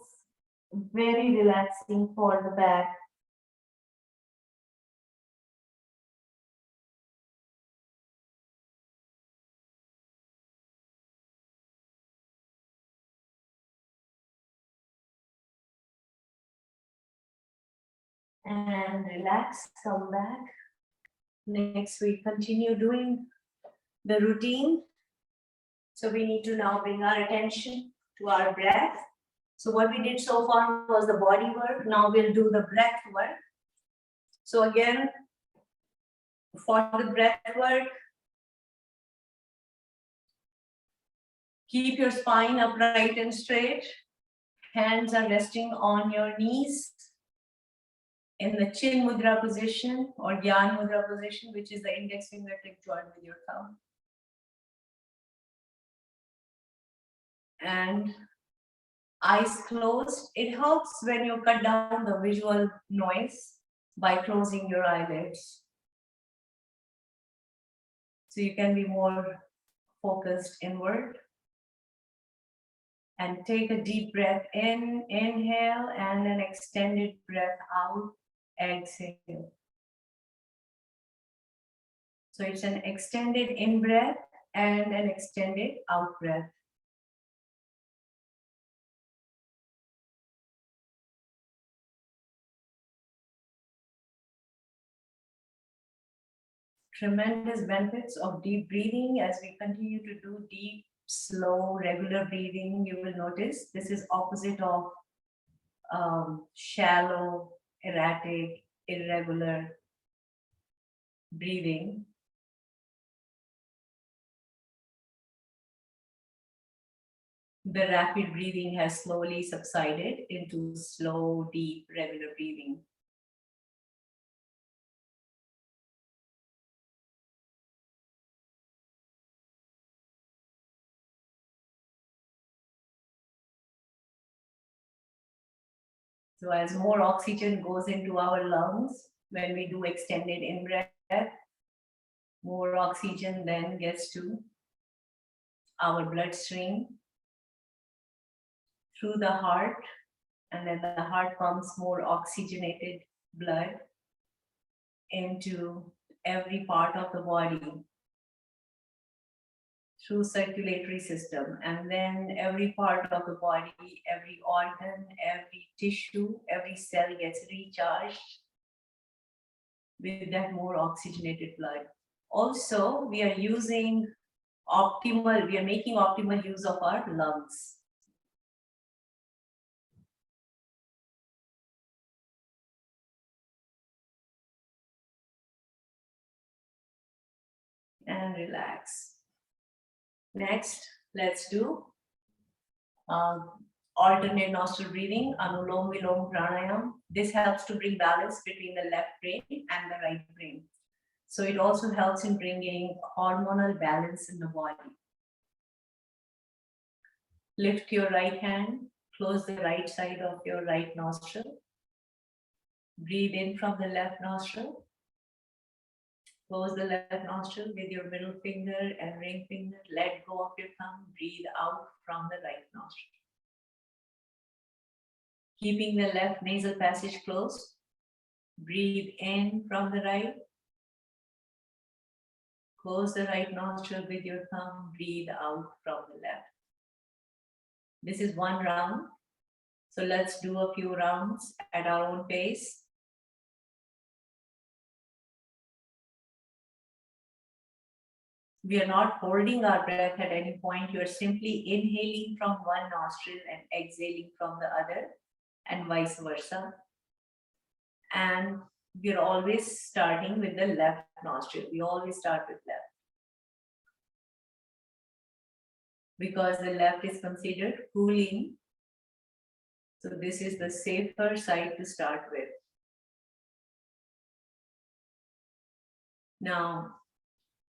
very relaxing for the back. And relax, come back. Next, we continue doing the routine. So we need to now bring our attention to our breath. So what we did so far was the body work. Now we'll do the breath work. So again, for the breath work, keep your spine upright and straight. Hands are resting on your knees in the chin mudra position or Gyan mudra position, which is the index finger tip joined with your thumb. And eyes closed. It helps when you cut down the visual noise by closing your eyelids. So you can be more focused inward. And take a deep breath in, inhale, and an extended breath out, exhale. So it's an extended in breath and an extended out breath. Tremendous benefits of deep breathing. As we continue to do deep, slow, regular breathing, you will notice this is opposite of shallow, erratic, irregular breathing. The rapid breathing has slowly subsided into slow, deep, regular breathing. So as more oxygen goes into our lungs, when we do extended in-breath, more oxygen then gets to our bloodstream through the heart, and then the heart pumps more oxygenated blood into every part of the body through circulatory system, and then every part of the body, every organ, every tissue, every cell gets recharged with that more oxygenated blood. Also, we are making optimal use of our lungs. And relax. Next, let's do alternate nostril breathing, Anulom Vilom Pranayam. This helps to bring balance between the left brain and the right brain. So it also helps in bringing hormonal balance in the body. Lift your right hand, close the right side of your right nostril. Breathe in from the left nostril. Close the left nostril with your middle finger and ring finger. Let go of your thumb. Breathe out from the right nostril. Keeping the left nasal passage closed. Breathe in from the right. Close the right nostril with your thumb. Breathe out from the left. This is one round. So let's do a few rounds at our own pace. We are not holding our breath at any point. You are simply inhaling from one nostril and exhaling from the other, and vice versa. And we are always starting with the left nostril. We always start with left, because the left is considered cooling. So this is the safer side to start with. Now,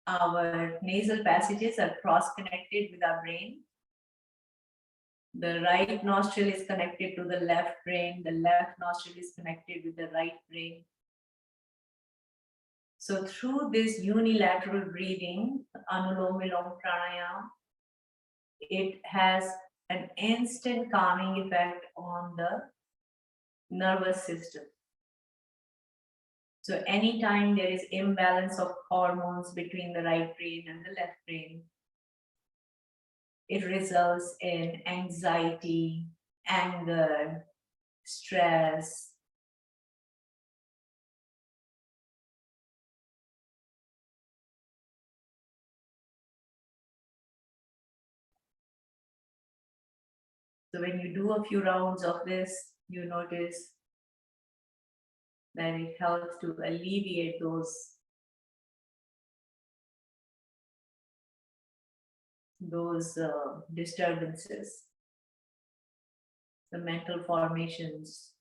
our nasal passages are cross-connected with our brain. The right nostril is connected to the left brain. The left nostril is connected with the right brain. So through this unilateral breathing, Anulom Vilom Pranayam, it has an instant calming effect on the nervous system. So anytime there is imbalance of hormones between the right brain and the left brain, it results in anxiety, anger, stress. So when you do a few rounds of this, you notice that it helps to alleviate those disturbances, the mental formations.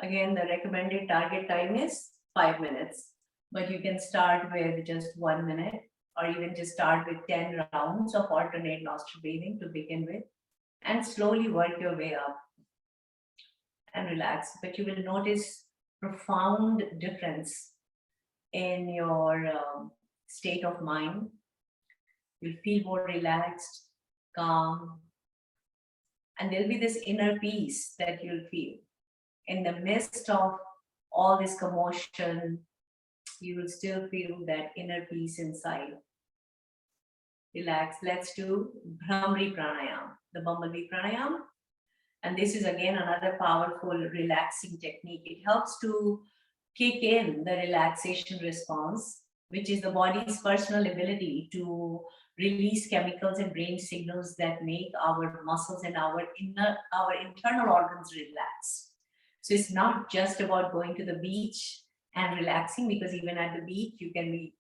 Again, the recommended target time is 5 minutes, but you can start with just 1 minute, or even just start with 10 rounds of alternate nostril breathing to begin with, and slowly work your way up and relax. But you will notice profound difference in your state of mind. You'll feel more relaxed, calm, and there'll be this inner peace that you'll feel. In the midst of all this commotion, you will still feel that inner peace inside. Relax. Let's do Bhramri Pranayam, the Bumblebee Pranayam. And this is again another powerful relaxing technique. It helps to kick in the relaxation response, which is the body's personal ability to release chemicals and brain signals that make our muscles and our internal organs relax. So it's not just about going to the beach and relaxing, because even at the beach you can be,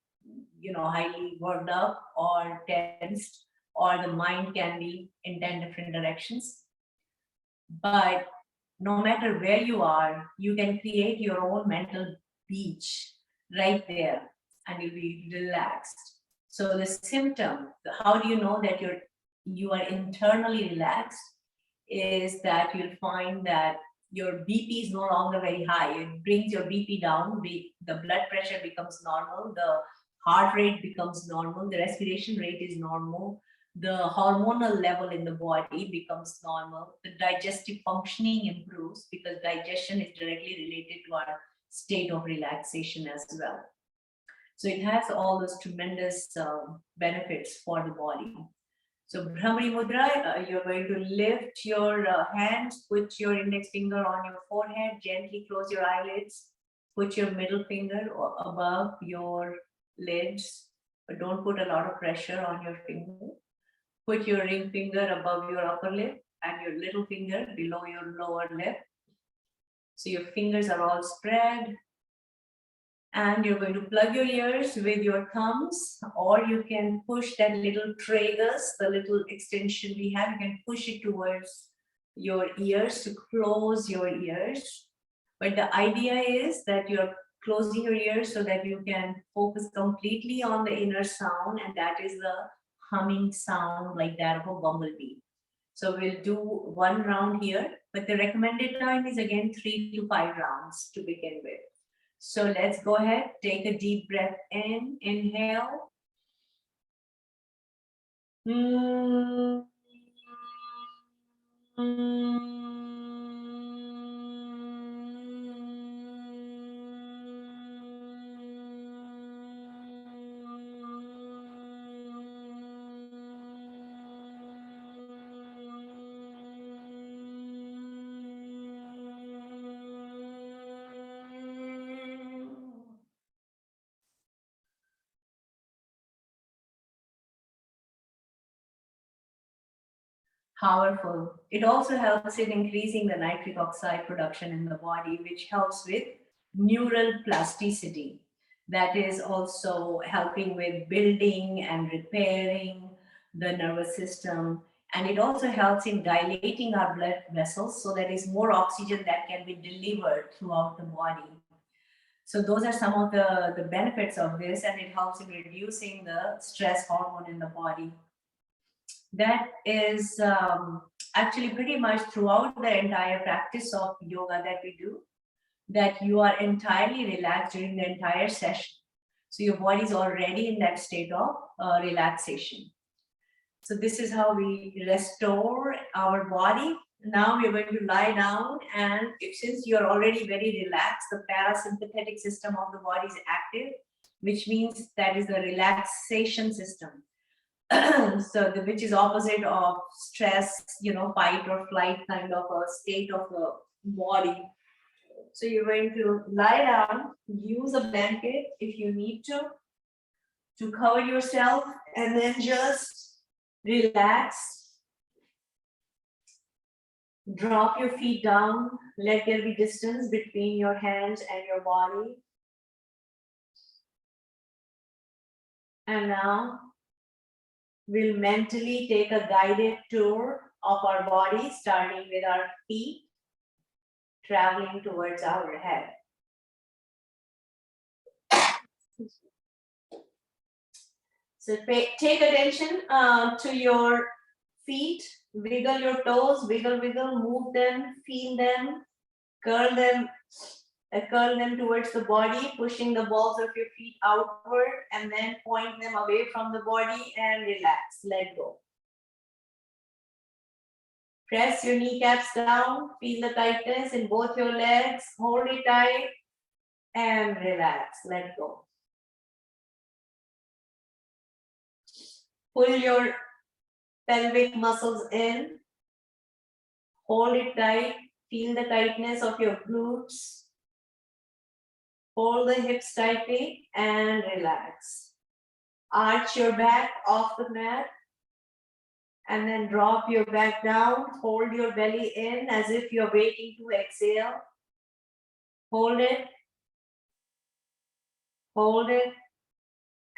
highly worked up or tensed, or the mind can be in 10 different directions. But no matter where you are, you can create your own mental beach right there, and you'll be relaxed. So the symptom, how do you know that you are internally relaxed, is that you'll find that your BP is no longer very high. It brings your BP down, the blood pressure becomes normal, the heart rate becomes normal, the respiration rate is normal, the hormonal level in the body becomes normal, the digestive functioning improves because digestion is directly related to our state of relaxation as well. So it has all those tremendous benefits for the body. So Bhramari Mudra, you're going to lift your hands, put your index finger on your forehead, gently close your eyelids, put your middle finger above your lids, but don't put a lot of pressure on your finger. Put your ring finger above your upper lip and your little finger below your lower lip. So your fingers are all spread. And you're going to plug your ears with your thumbs, or you can push that little tragus, the little extension we have, you can push it towards your ears to close your ears. But the idea is that you're closing your ears so that you can focus completely on the inner sound, and that is the humming sound like that of a bumblebee. So we'll do one round here, but the recommended time is again 3 to 5 rounds to begin with. So let's go ahead, take a deep breath in, inhale. Powerful. It also helps in increasing the nitric oxide production in the body, which helps with neural plasticity. That is also helping with building and repairing the nervous system. And it also helps in dilating our blood vessels so there is more oxygen that can be delivered throughout the body. So those are some of the benefits of this, and it helps in reducing the stress hormone in the body. That is actually pretty much throughout the entire practice of yoga that we do, that you are entirely relaxed during the entire session. So your body is already in that state of relaxation. So this is how we restore our body. Now we're going to lie down, and since you're already very relaxed, the parasympathetic system of the body is active, which means that is the relaxation system. So which is opposite of stress, fight or flight kind of a state of the body. So you're going to lie down, use a blanket if you need to cover yourself, and then just relax. Drop your feet down, let there be distance between your hands and your body. And now we'll mentally take a guided tour of our body, starting with our feet, traveling towards our head. So take attention to your feet, wiggle your toes, wiggle, move them, feel them, curl them towards the body, pushing the balls of your feet outward, and then point them away from the body and relax, let go. Press your kneecaps down, feel the tightness in both your legs, hold it tight, and relax, let go. Pull your pelvic muscles in, hold it tight, feel the tightness of your glutes. Hold the hips tightly and relax. Arch your back off the mat and then drop your back down. Hold your belly in as if you're waiting to exhale. Hold it,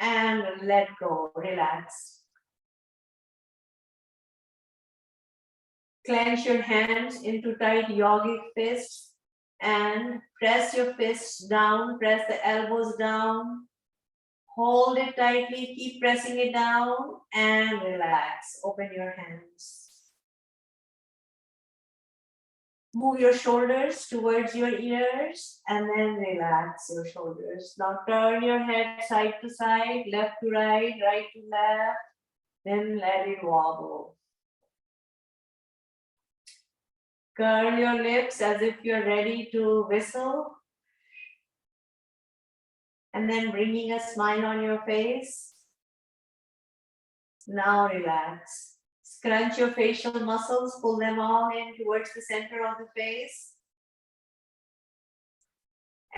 and let go. Relax. Clench your hands into tight yogic fists and press your fists down, press the elbows down, hold it tightly, keep pressing it down and relax. Open your hands. Move your shoulders towards your ears and then relax your shoulders. Now turn your head side to side, left to right, right to left. Then let it wobble. Curl your lips as if you're ready to whistle. And then bringing a smile on your face. Now relax. Scrunch your facial muscles, pull them all in towards the center of the face.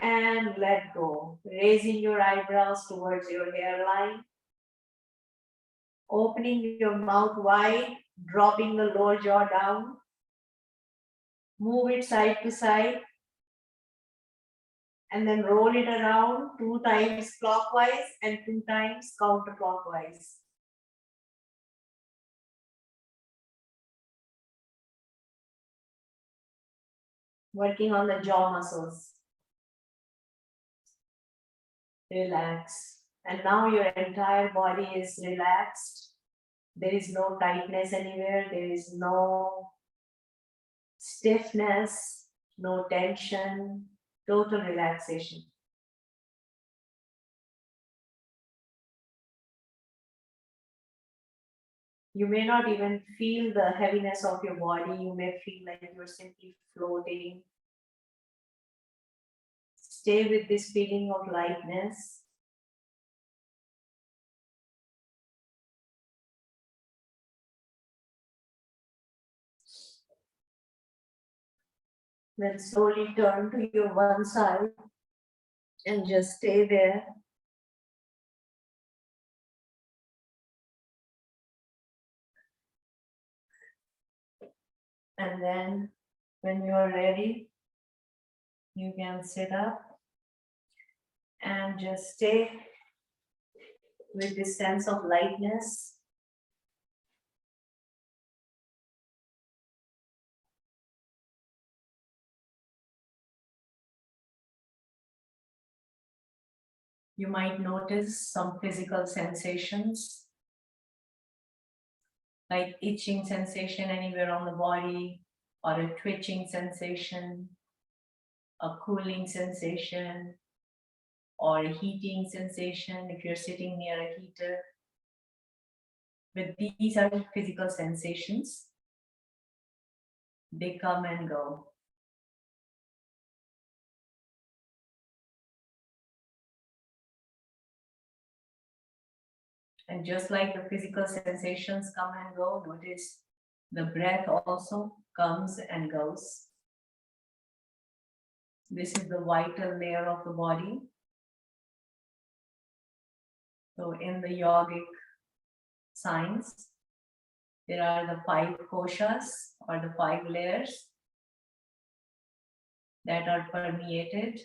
And let go. Raising your eyebrows towards your hairline. Opening your mouth wide, dropping the lower jaw down. Move it side to side. And then roll it around 2 times clockwise and 2 times counterclockwise. Working on the jaw muscles. Relax. And now your entire body is relaxed. There is no tightness anywhere. There is no stiffness, no tension, total relaxation. You may not even feel the heaviness of your body. You may feel like you're simply floating. Stay with this feeling of lightness. Then slowly turn to your one side and just stay there. And then when you're ready, you can sit up and just stay with this sense of lightness. You might notice some physical sensations, like itching sensation anywhere on the body, or a twitching sensation, a cooling sensation, or a heating sensation if you're sitting near a heater. But these are physical sensations. They come and go. And just like the physical sensations come and go, notice the breath also comes and goes. This is the vital layer of the body. So in the yogic science, there are the 5 koshas or the 5 layers that are permeated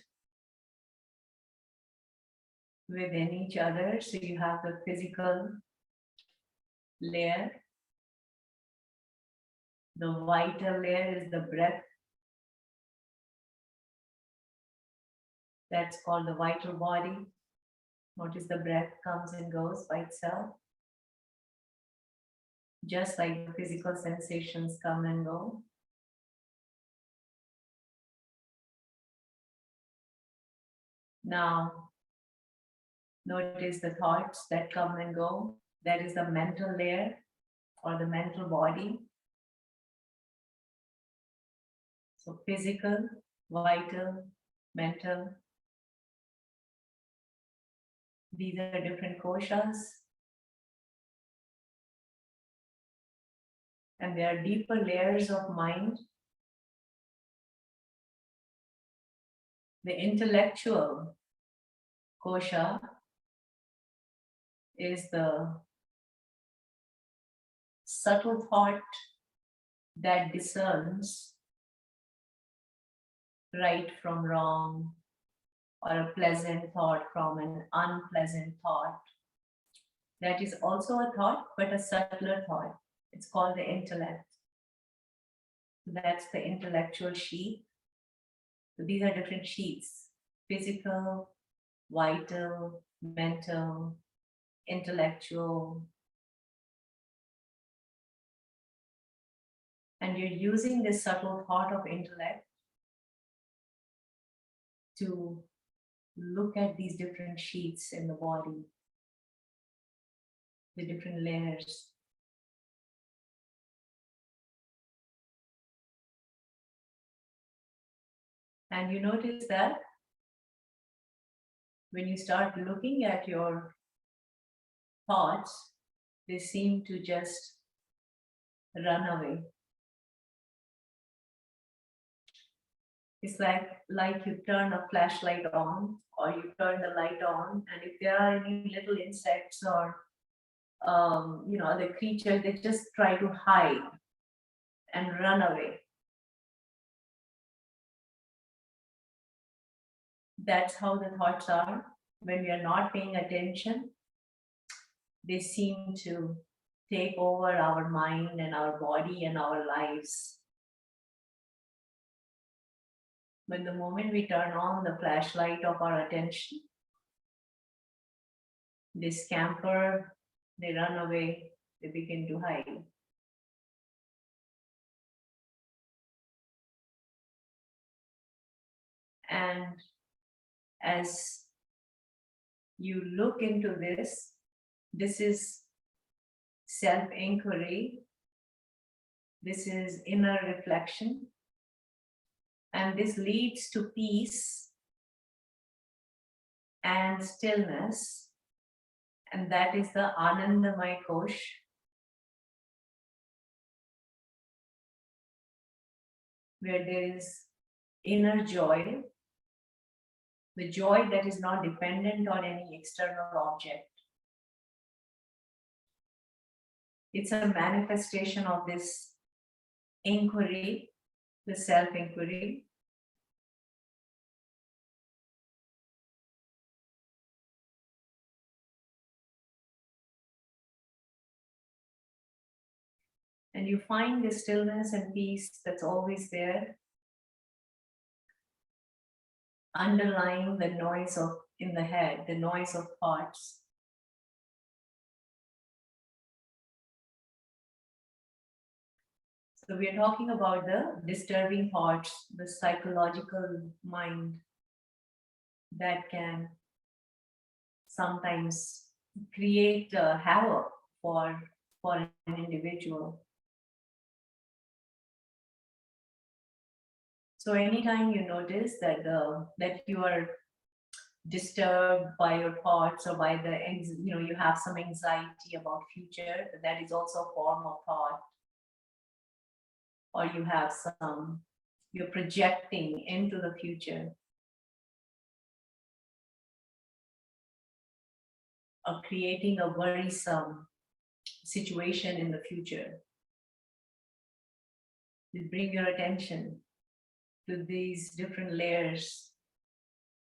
within each other. So you have the physical layer. The vital layer is the breath. That's called the vital body. Notice the breath comes and goes by itself. Just like the physical sensations come and go. Now, notice the thoughts that come and go. That is the mental layer or the mental body. So physical, vital, mental. These are different koshas. And there are deeper layers of mind. The intellectual kosha is the subtle thought that discerns right from wrong, or a pleasant thought from an unpleasant thought. That is also a thought, but a subtler thought. It's called the intellect. That's the intellectual sheath. So these are different sheaths: physical, vital, mental, intellectual. And you're using this subtle thought of intellect to look at these different sheets in the body, the different layers. And you notice that when you start looking at your thoughts, they seem to just run away. It's like you turn a flashlight on, or you turn the light on, and if there are any little insects or other creatures, they just try to hide and run away. That's how the thoughts are. When we are not paying attention, they seem to take over our mind and our body and our lives. But the moment we turn on the flashlight of our attention, they scamper, they run away, they begin to hide. And as you look into this, this is self-inquiry, this is inner reflection, and this leads to peace and stillness, and that is the Anandamaya Kosh. Where there is inner joy, the joy that is not dependent on any external object. It's a manifestation of this inquiry, the self-inquiry. And you find this stillness and peace that's always there, underlying the noise of in the head, the noise of thoughts. So we are talking about the disturbing thoughts, the psychological mind that can sometimes create havoc for an individual. So anytime you notice that that you are disturbed by your thoughts or by the you have some anxiety about future, that is also a form of thought. Or you have you're projecting into the future, or creating a worrisome situation in the future. You bring your attention to these different layers,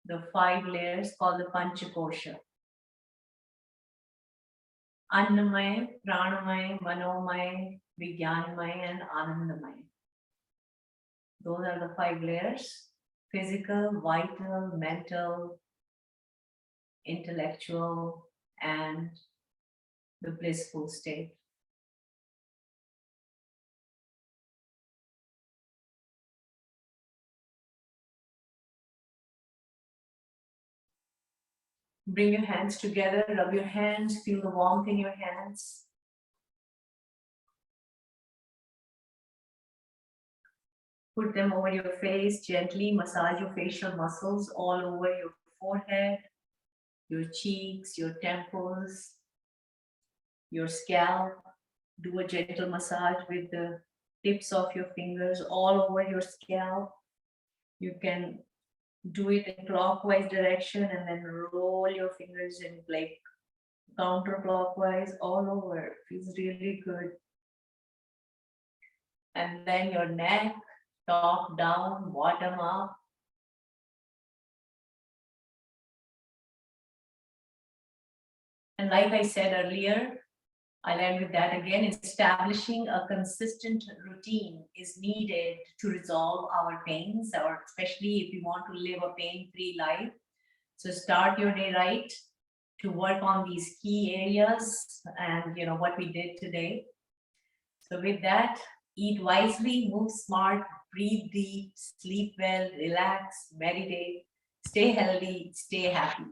the 5 layers called the Panchakosha. Annamaya, Pranamaya, Manomaya, Vijnanamaya, and Anandamaya. Those are the 5 layers: physical, vital, mental, intellectual, and the blissful state. Bring your hands together, rub your hands, feel the warmth in your hands. Put them over your face, gently massage your facial muscles all over your forehead, your cheeks, your temples, your scalp. Do a gentle massage with the tips of your fingers all over your scalp. You can do it in clockwise direction and then roll your fingers in like counterclockwise all over. It feels really good. And then your neck, top down, bottom up. And like I said earlier, I'll end with that again. Establishing a consistent routine is needed to resolve our pains, or especially if you want to live a pain-free life. So start your day right to work on these key areas and what we did today. So with that, Eat wisely, move smart, breathe deep, sleep well, relax, meditate, stay healthy, stay happy.